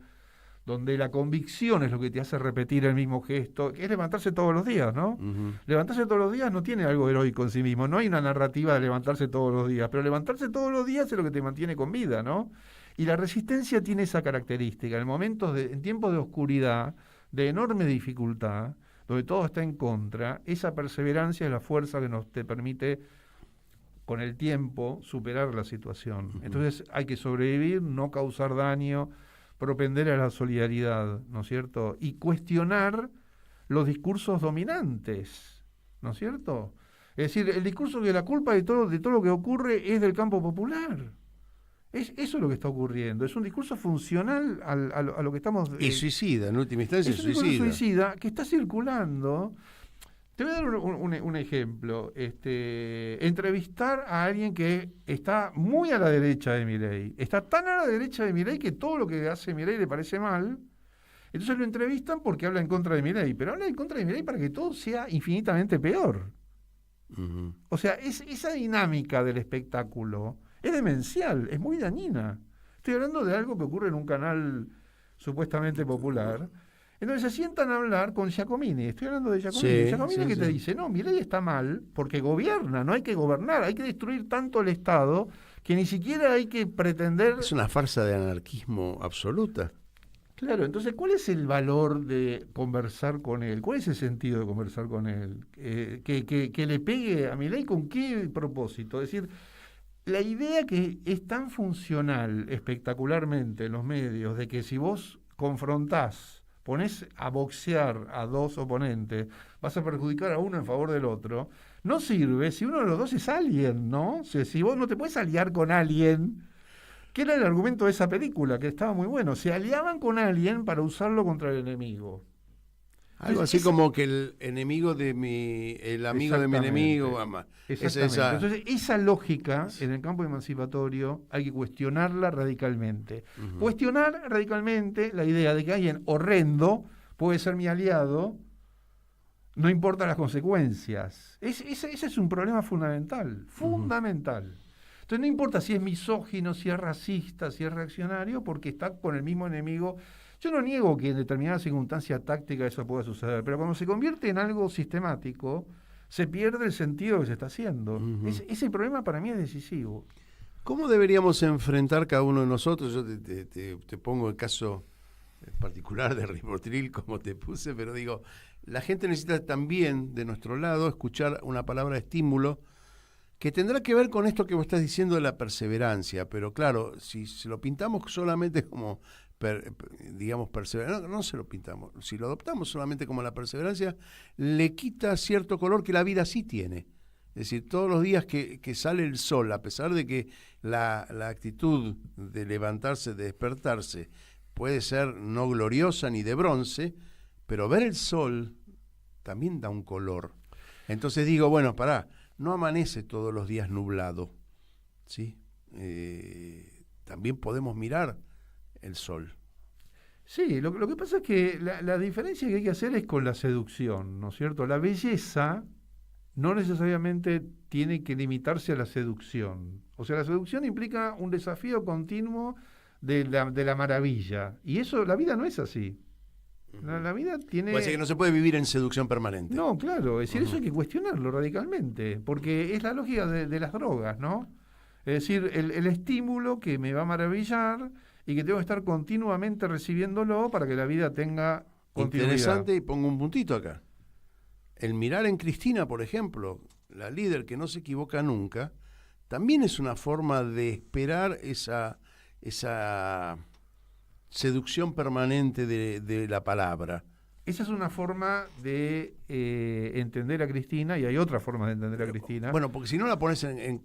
donde la convicción es lo que te hace repetir el mismo gesto, que es levantarse todos los días, ¿no? Levantarse todos los días no tiene algo heroico en sí mismo, no hay una narrativa de levantarse todos los días, pero levantarse todos los días es lo que te mantiene con vida, ¿no? Y la resistencia tiene esa característica, en tiempos de oscuridad, de enorme dificultad, donde todo está en contra, esa perseverancia es la fuerza que te permite con el tiempo superar la situación. Entonces hay que sobrevivir, no causar daño, propender a la solidaridad, ¿no es cierto? Y cuestionar los discursos dominantes, ¿no es cierto? Es decir, el discurso que la culpa de todo lo que ocurre es del campo popular. Eso es lo que está ocurriendo. Es un discurso funcional a lo que estamos... y suicida, en última instancia es un discurso suicida que está circulando. Te voy a dar un ejemplo. Entrevistar a alguien que está muy a la derecha de Milei. Está tan a la derecha de Milei que todo lo que hace Milei le parece mal. Entonces lo entrevistan porque habla en contra de Milei. Pero habla en contra de Milei para que todo sea infinitamente peor. O sea, esa dinámica del espectáculo Es demencial, es muy dañina. Estoy hablando de algo que ocurre en un canal supuestamente popular. Entonces se sientan a hablar con Giacomini. Estoy hablando de Giacomini. Sí, Giacomini sí, que sí. te dice, no, Milei está mal porque gobierna, no hay que gobernar, hay que destruir tanto el Estado que ni siquiera hay que pretender... Es una farsa de anarquismo absoluta. Claro, entonces, ¿cuál es el valor de conversar con él? ¿Cuál es el sentido de conversar con él? Que le pegue a Milei, ¿con qué propósito? Es decir, la idea que es tan funcional espectacularmente en los medios de que si vos confrontás, ponés a boxear a dos oponentes, vas a perjudicar a uno en favor del otro, no sirve si uno de los dos es alguien, ¿no? O sea, si vos no te puedes aliar con alguien, que era el argumento de esa película, que estaba muy bueno, se aliaban con alguien para usarlo contra el enemigo. Algo así como que el enemigo de el amigo de mi enemigo, mamá. Exactamente. Entonces, esa lógica en el campo emancipatorio hay que cuestionarla radicalmente. Cuestionar radicalmente la idea de que alguien horrendo puede ser mi aliado, no importa las consecuencias. Ese es un problema fundamental, fundamental. Entonces no importa si es misógino, si es racista, si es reaccionario, porque está con el mismo enemigo. Yo no niego que en determinada circunstancia táctica eso pueda suceder, pero cuando se convierte en algo sistemático, se pierde el sentido que se está haciendo. Ese problema para mí es decisivo. ¿Cómo deberíamos enfrentar cada uno de nosotros? Yo te pongo el caso particular de Ribotril, como te puse, pero digo, la gente necesita también, de nuestro lado, escuchar una palabra de estímulo que tendrá que ver con esto que vos estás diciendo de la perseverancia, pero claro, si se lo pintamos solamente como, digamos, perseverancia, no se lo pintamos, si lo adoptamos solamente como la perseverancia, le quita cierto color que la vida sí tiene. Es decir, todos los días que sale el sol, a pesar de que la actitud de levantarse, de despertarse, puede ser no gloriosa ni de bronce, pero ver el sol también da un color. Entonces digo, bueno, no amanece todos los días nublado, ¿sí? También podemos mirar el sol. Sí, lo que pasa es que la diferencia que hay que hacer es con la seducción, ¿no es cierto? La belleza no necesariamente tiene que limitarse a la seducción. O sea, la seducción implica un desafío continuo de la maravilla. Y eso, la vida no es así. La vida tiene... Puede ser que no se puede vivir en seducción permanente. No, claro, es decir, eso hay que cuestionarlo radicalmente, porque es la lógica de las drogas, ¿no? Es decir, el estímulo que me va a maravillar y que tengo que estar continuamente recibiéndolo para que la vida tenga continuidad. Interesante, y pongo un puntito acá. El mirar en Cristina, por ejemplo, la líder que no se equivoca nunca, también es una forma de esperar esa seducción permanente de la palabra. Esa es una forma de entender a Cristina, y hay otra forma de entender a Cristina. Bueno, porque si no la pones en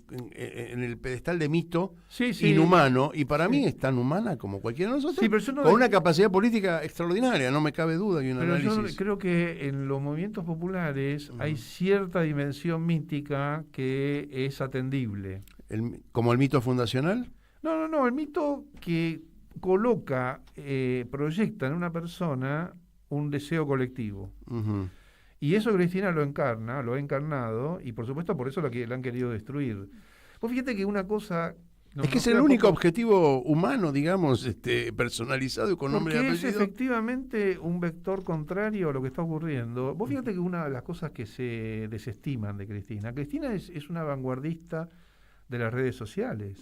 el pedestal de mito sí. inhumano, y para mí es tan humana como cualquiera de nosotros, pero yo no con una capacidad política extraordinaria, no me cabe duda. Y un pero análisis. Yo creo que en los movimientos populares hay cierta dimensión mítica que es atendible. ¿Como el mito fundacional? No, el mito que coloca, proyecta en una persona un deseo colectivo. Y eso Cristina lo encarna, lo ha encarnado, y por supuesto por eso la han querido destruir. Vos fíjate que una cosa... es que es el único objetivo humano, digamos, personalizado y con nombre y apellido. Porque es efectivamente un vector contrario a lo que está ocurriendo. Vos fíjate que una de las cosas que se desestiman de Cristina es una vanguardista de las redes sociales.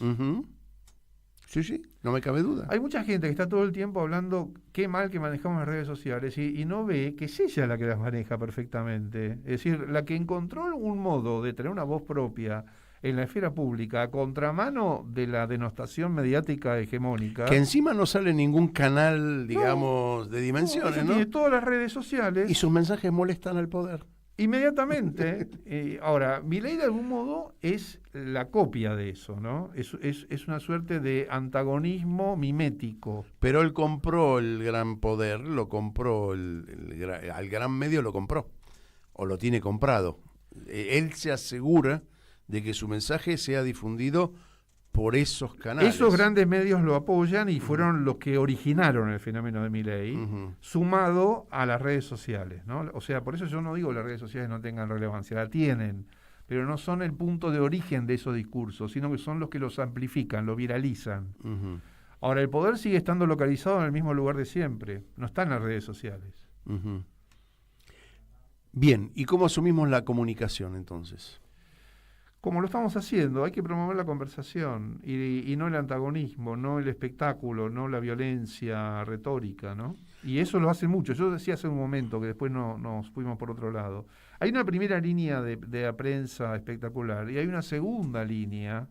Sí, no me cabe duda. Hay mucha gente que está todo el tiempo hablando qué mal que manejamos las redes sociales y no ve que es ella la que las maneja perfectamente. Es decir, la que encontró un modo de tener una voz propia en la esfera pública a contramano de la denostación mediática hegemónica. Que encima no sale ningún canal, digamos, de dimensiones, ¿no? Tiene todas las redes sociales. Y sus mensajes molestan al poder. Inmediatamente. Ahora, Milei de algún modo es la copia de eso, ¿no? Es una suerte de antagonismo mimético. Pero él compró el gran poder, lo compró, al gran medio lo compró, o lo tiene comprado. Él se asegura de que su mensaje sea difundido por esos canales. Esos grandes medios lo apoyan y fueron los que originaron el fenómeno de Milei, sumado a las redes sociales, ¿no? O sea, por eso yo no digo que las redes sociales no tengan relevancia, la tienen, pero no son el punto de origen de esos discursos, sino que son los que los amplifican, los viralizan. Uh-huh. Ahora, el poder sigue estando localizado en el mismo lugar de siempre, no está en las redes sociales. Uh-huh. Bien, ¿y cómo asumimos la comunicación entonces? Como lo estamos haciendo, hay que promover la conversación y no el antagonismo, no el espectáculo, no la violencia retórica, ¿no? Y eso lo hace mucho. Yo decía hace un momento que después nos fuimos por otro lado. Hay una primera línea de la prensa espectacular y hay una segunda línea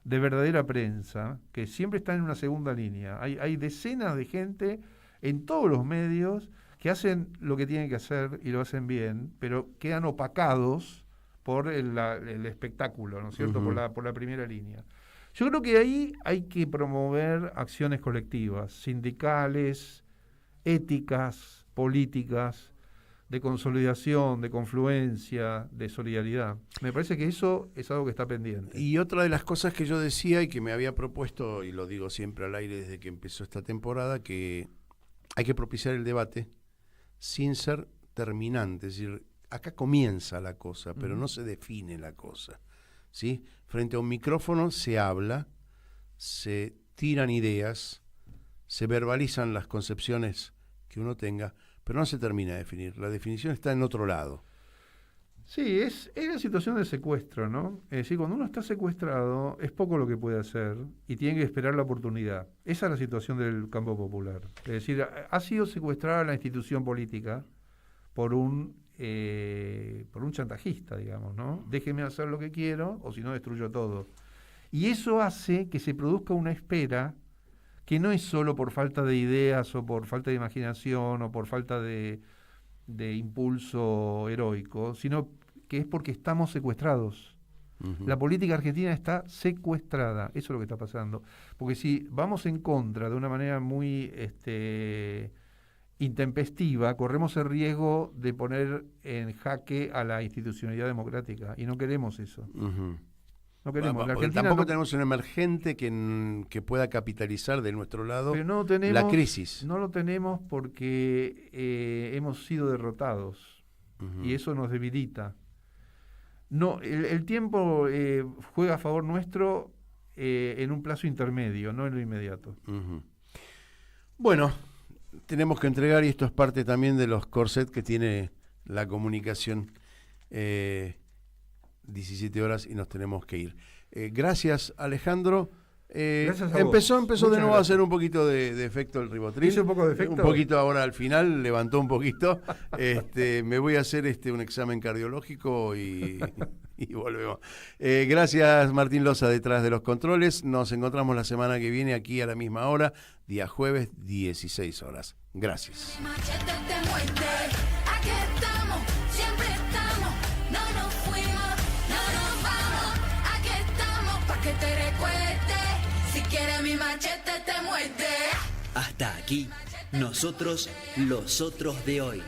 de verdadera prensa que siempre está en una segunda línea. Hay decenas de gente en todos los medios que hacen lo que tienen que hacer y lo hacen bien, pero quedan opacados por el espectáculo, ¿no es cierto? Uh-huh. por la primera línea. Yo creo que ahí hay que promover acciones colectivas, sindicales, éticas, políticas, de consolidación, de confluencia, de solidaridad. Me parece que eso es algo que está pendiente. Y otra de las cosas que yo decía y que me había propuesto, y lo digo siempre al aire desde que empezó esta temporada, que hay que propiciar el debate sin ser terminante, es decir, acá comienza la cosa, pero no se define la cosa, ¿sí? Frente a un micrófono se habla, se tiran ideas, se verbalizan las concepciones que uno tenga, pero no se termina de definir. La definición está en otro lado. Sí, es la situación de secuestro, ¿no? Es decir, cuando uno está secuestrado, es poco lo que puede hacer y tiene que esperar la oportunidad. Esa es la situación del campo popular. Es decir, ha sido secuestrada la institución política por un chantajista, digamos, ¿no? Déjeme hacer lo que quiero o si no destruyo todo. Y eso hace que se produzca una espera que no es solo por falta de ideas o por falta de imaginación o por falta de impulso heroico, sino que es porque estamos secuestrados. Uh-huh. La política argentina está secuestrada, eso es lo que está pasando. Porque si vamos en contra de una manera muy intempestiva, corremos el riesgo de poner en jaque a la institucionalidad democrática y no queremos eso. Uh-huh. No queremos. La Argentina tampoco tenemos un emergente que pueda capitalizar de nuestro lado la crisis. No lo tenemos porque hemos sido derrotados. Uh-huh. Y eso nos debilita. No, el tiempo juega a favor nuestro en un plazo intermedio, no en lo inmediato. Uh-huh. Bueno, tenemos que entregar, y esto es parte también de los corsets que tiene la comunicación, 17 horas y nos tenemos que ir. Gracias, Alejandro. Gracias a empezó vos. de nuevo gracias. a hacer un poquito de efecto el ribotril. ¿Hizo un poco de efecto? Un poquito ahora al final, levantó un poquito. Me voy a hacer un examen cardiológico y volvemos. Gracias, Martín Loza, detrás de los controles. Nos encontramos la semana que viene aquí a la misma hora, día jueves, 16 horas. Gracias. Hasta aquí, nosotros, los otros de hoy.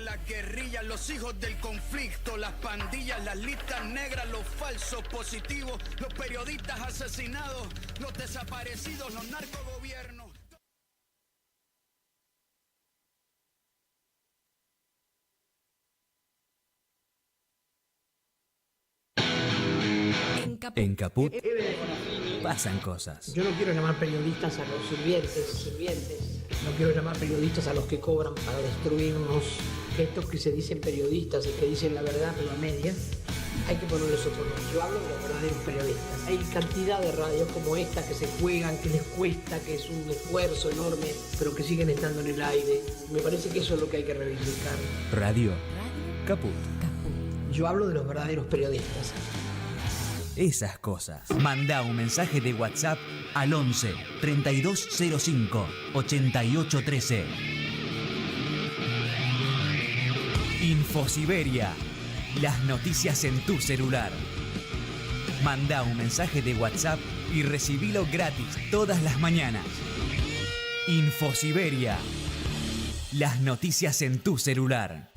La guerrilla, los hijos del conflicto, las pandillas, las listas negras, los falsos positivos, los periodistas asesinados, los desaparecidos, los narcogobiernos. En Caput pasan cosas. Yo no quiero llamar periodistas a los sirvientes. No quiero llamar periodistas a los que cobran para destruirnos. Estos que se dicen periodistas y que dicen la verdad pero a medias, hay que ponerles otro nombre. Yo hablo de los verdaderos periodistas. Hay cantidad de radios como esta que se juegan, que les cuesta, que es un esfuerzo enorme, pero que siguen estando en el aire. Me parece que eso es lo que hay que reivindicar. Radio Caput. Yo hablo de los verdaderos periodistas. Esas cosas. Manda un mensaje de WhatsApp al 11 3205 8813. Infosiberia. Las noticias en tu celular. Manda un mensaje de WhatsApp y recibilo gratis todas las mañanas. Infosiberia. Las noticias en tu celular.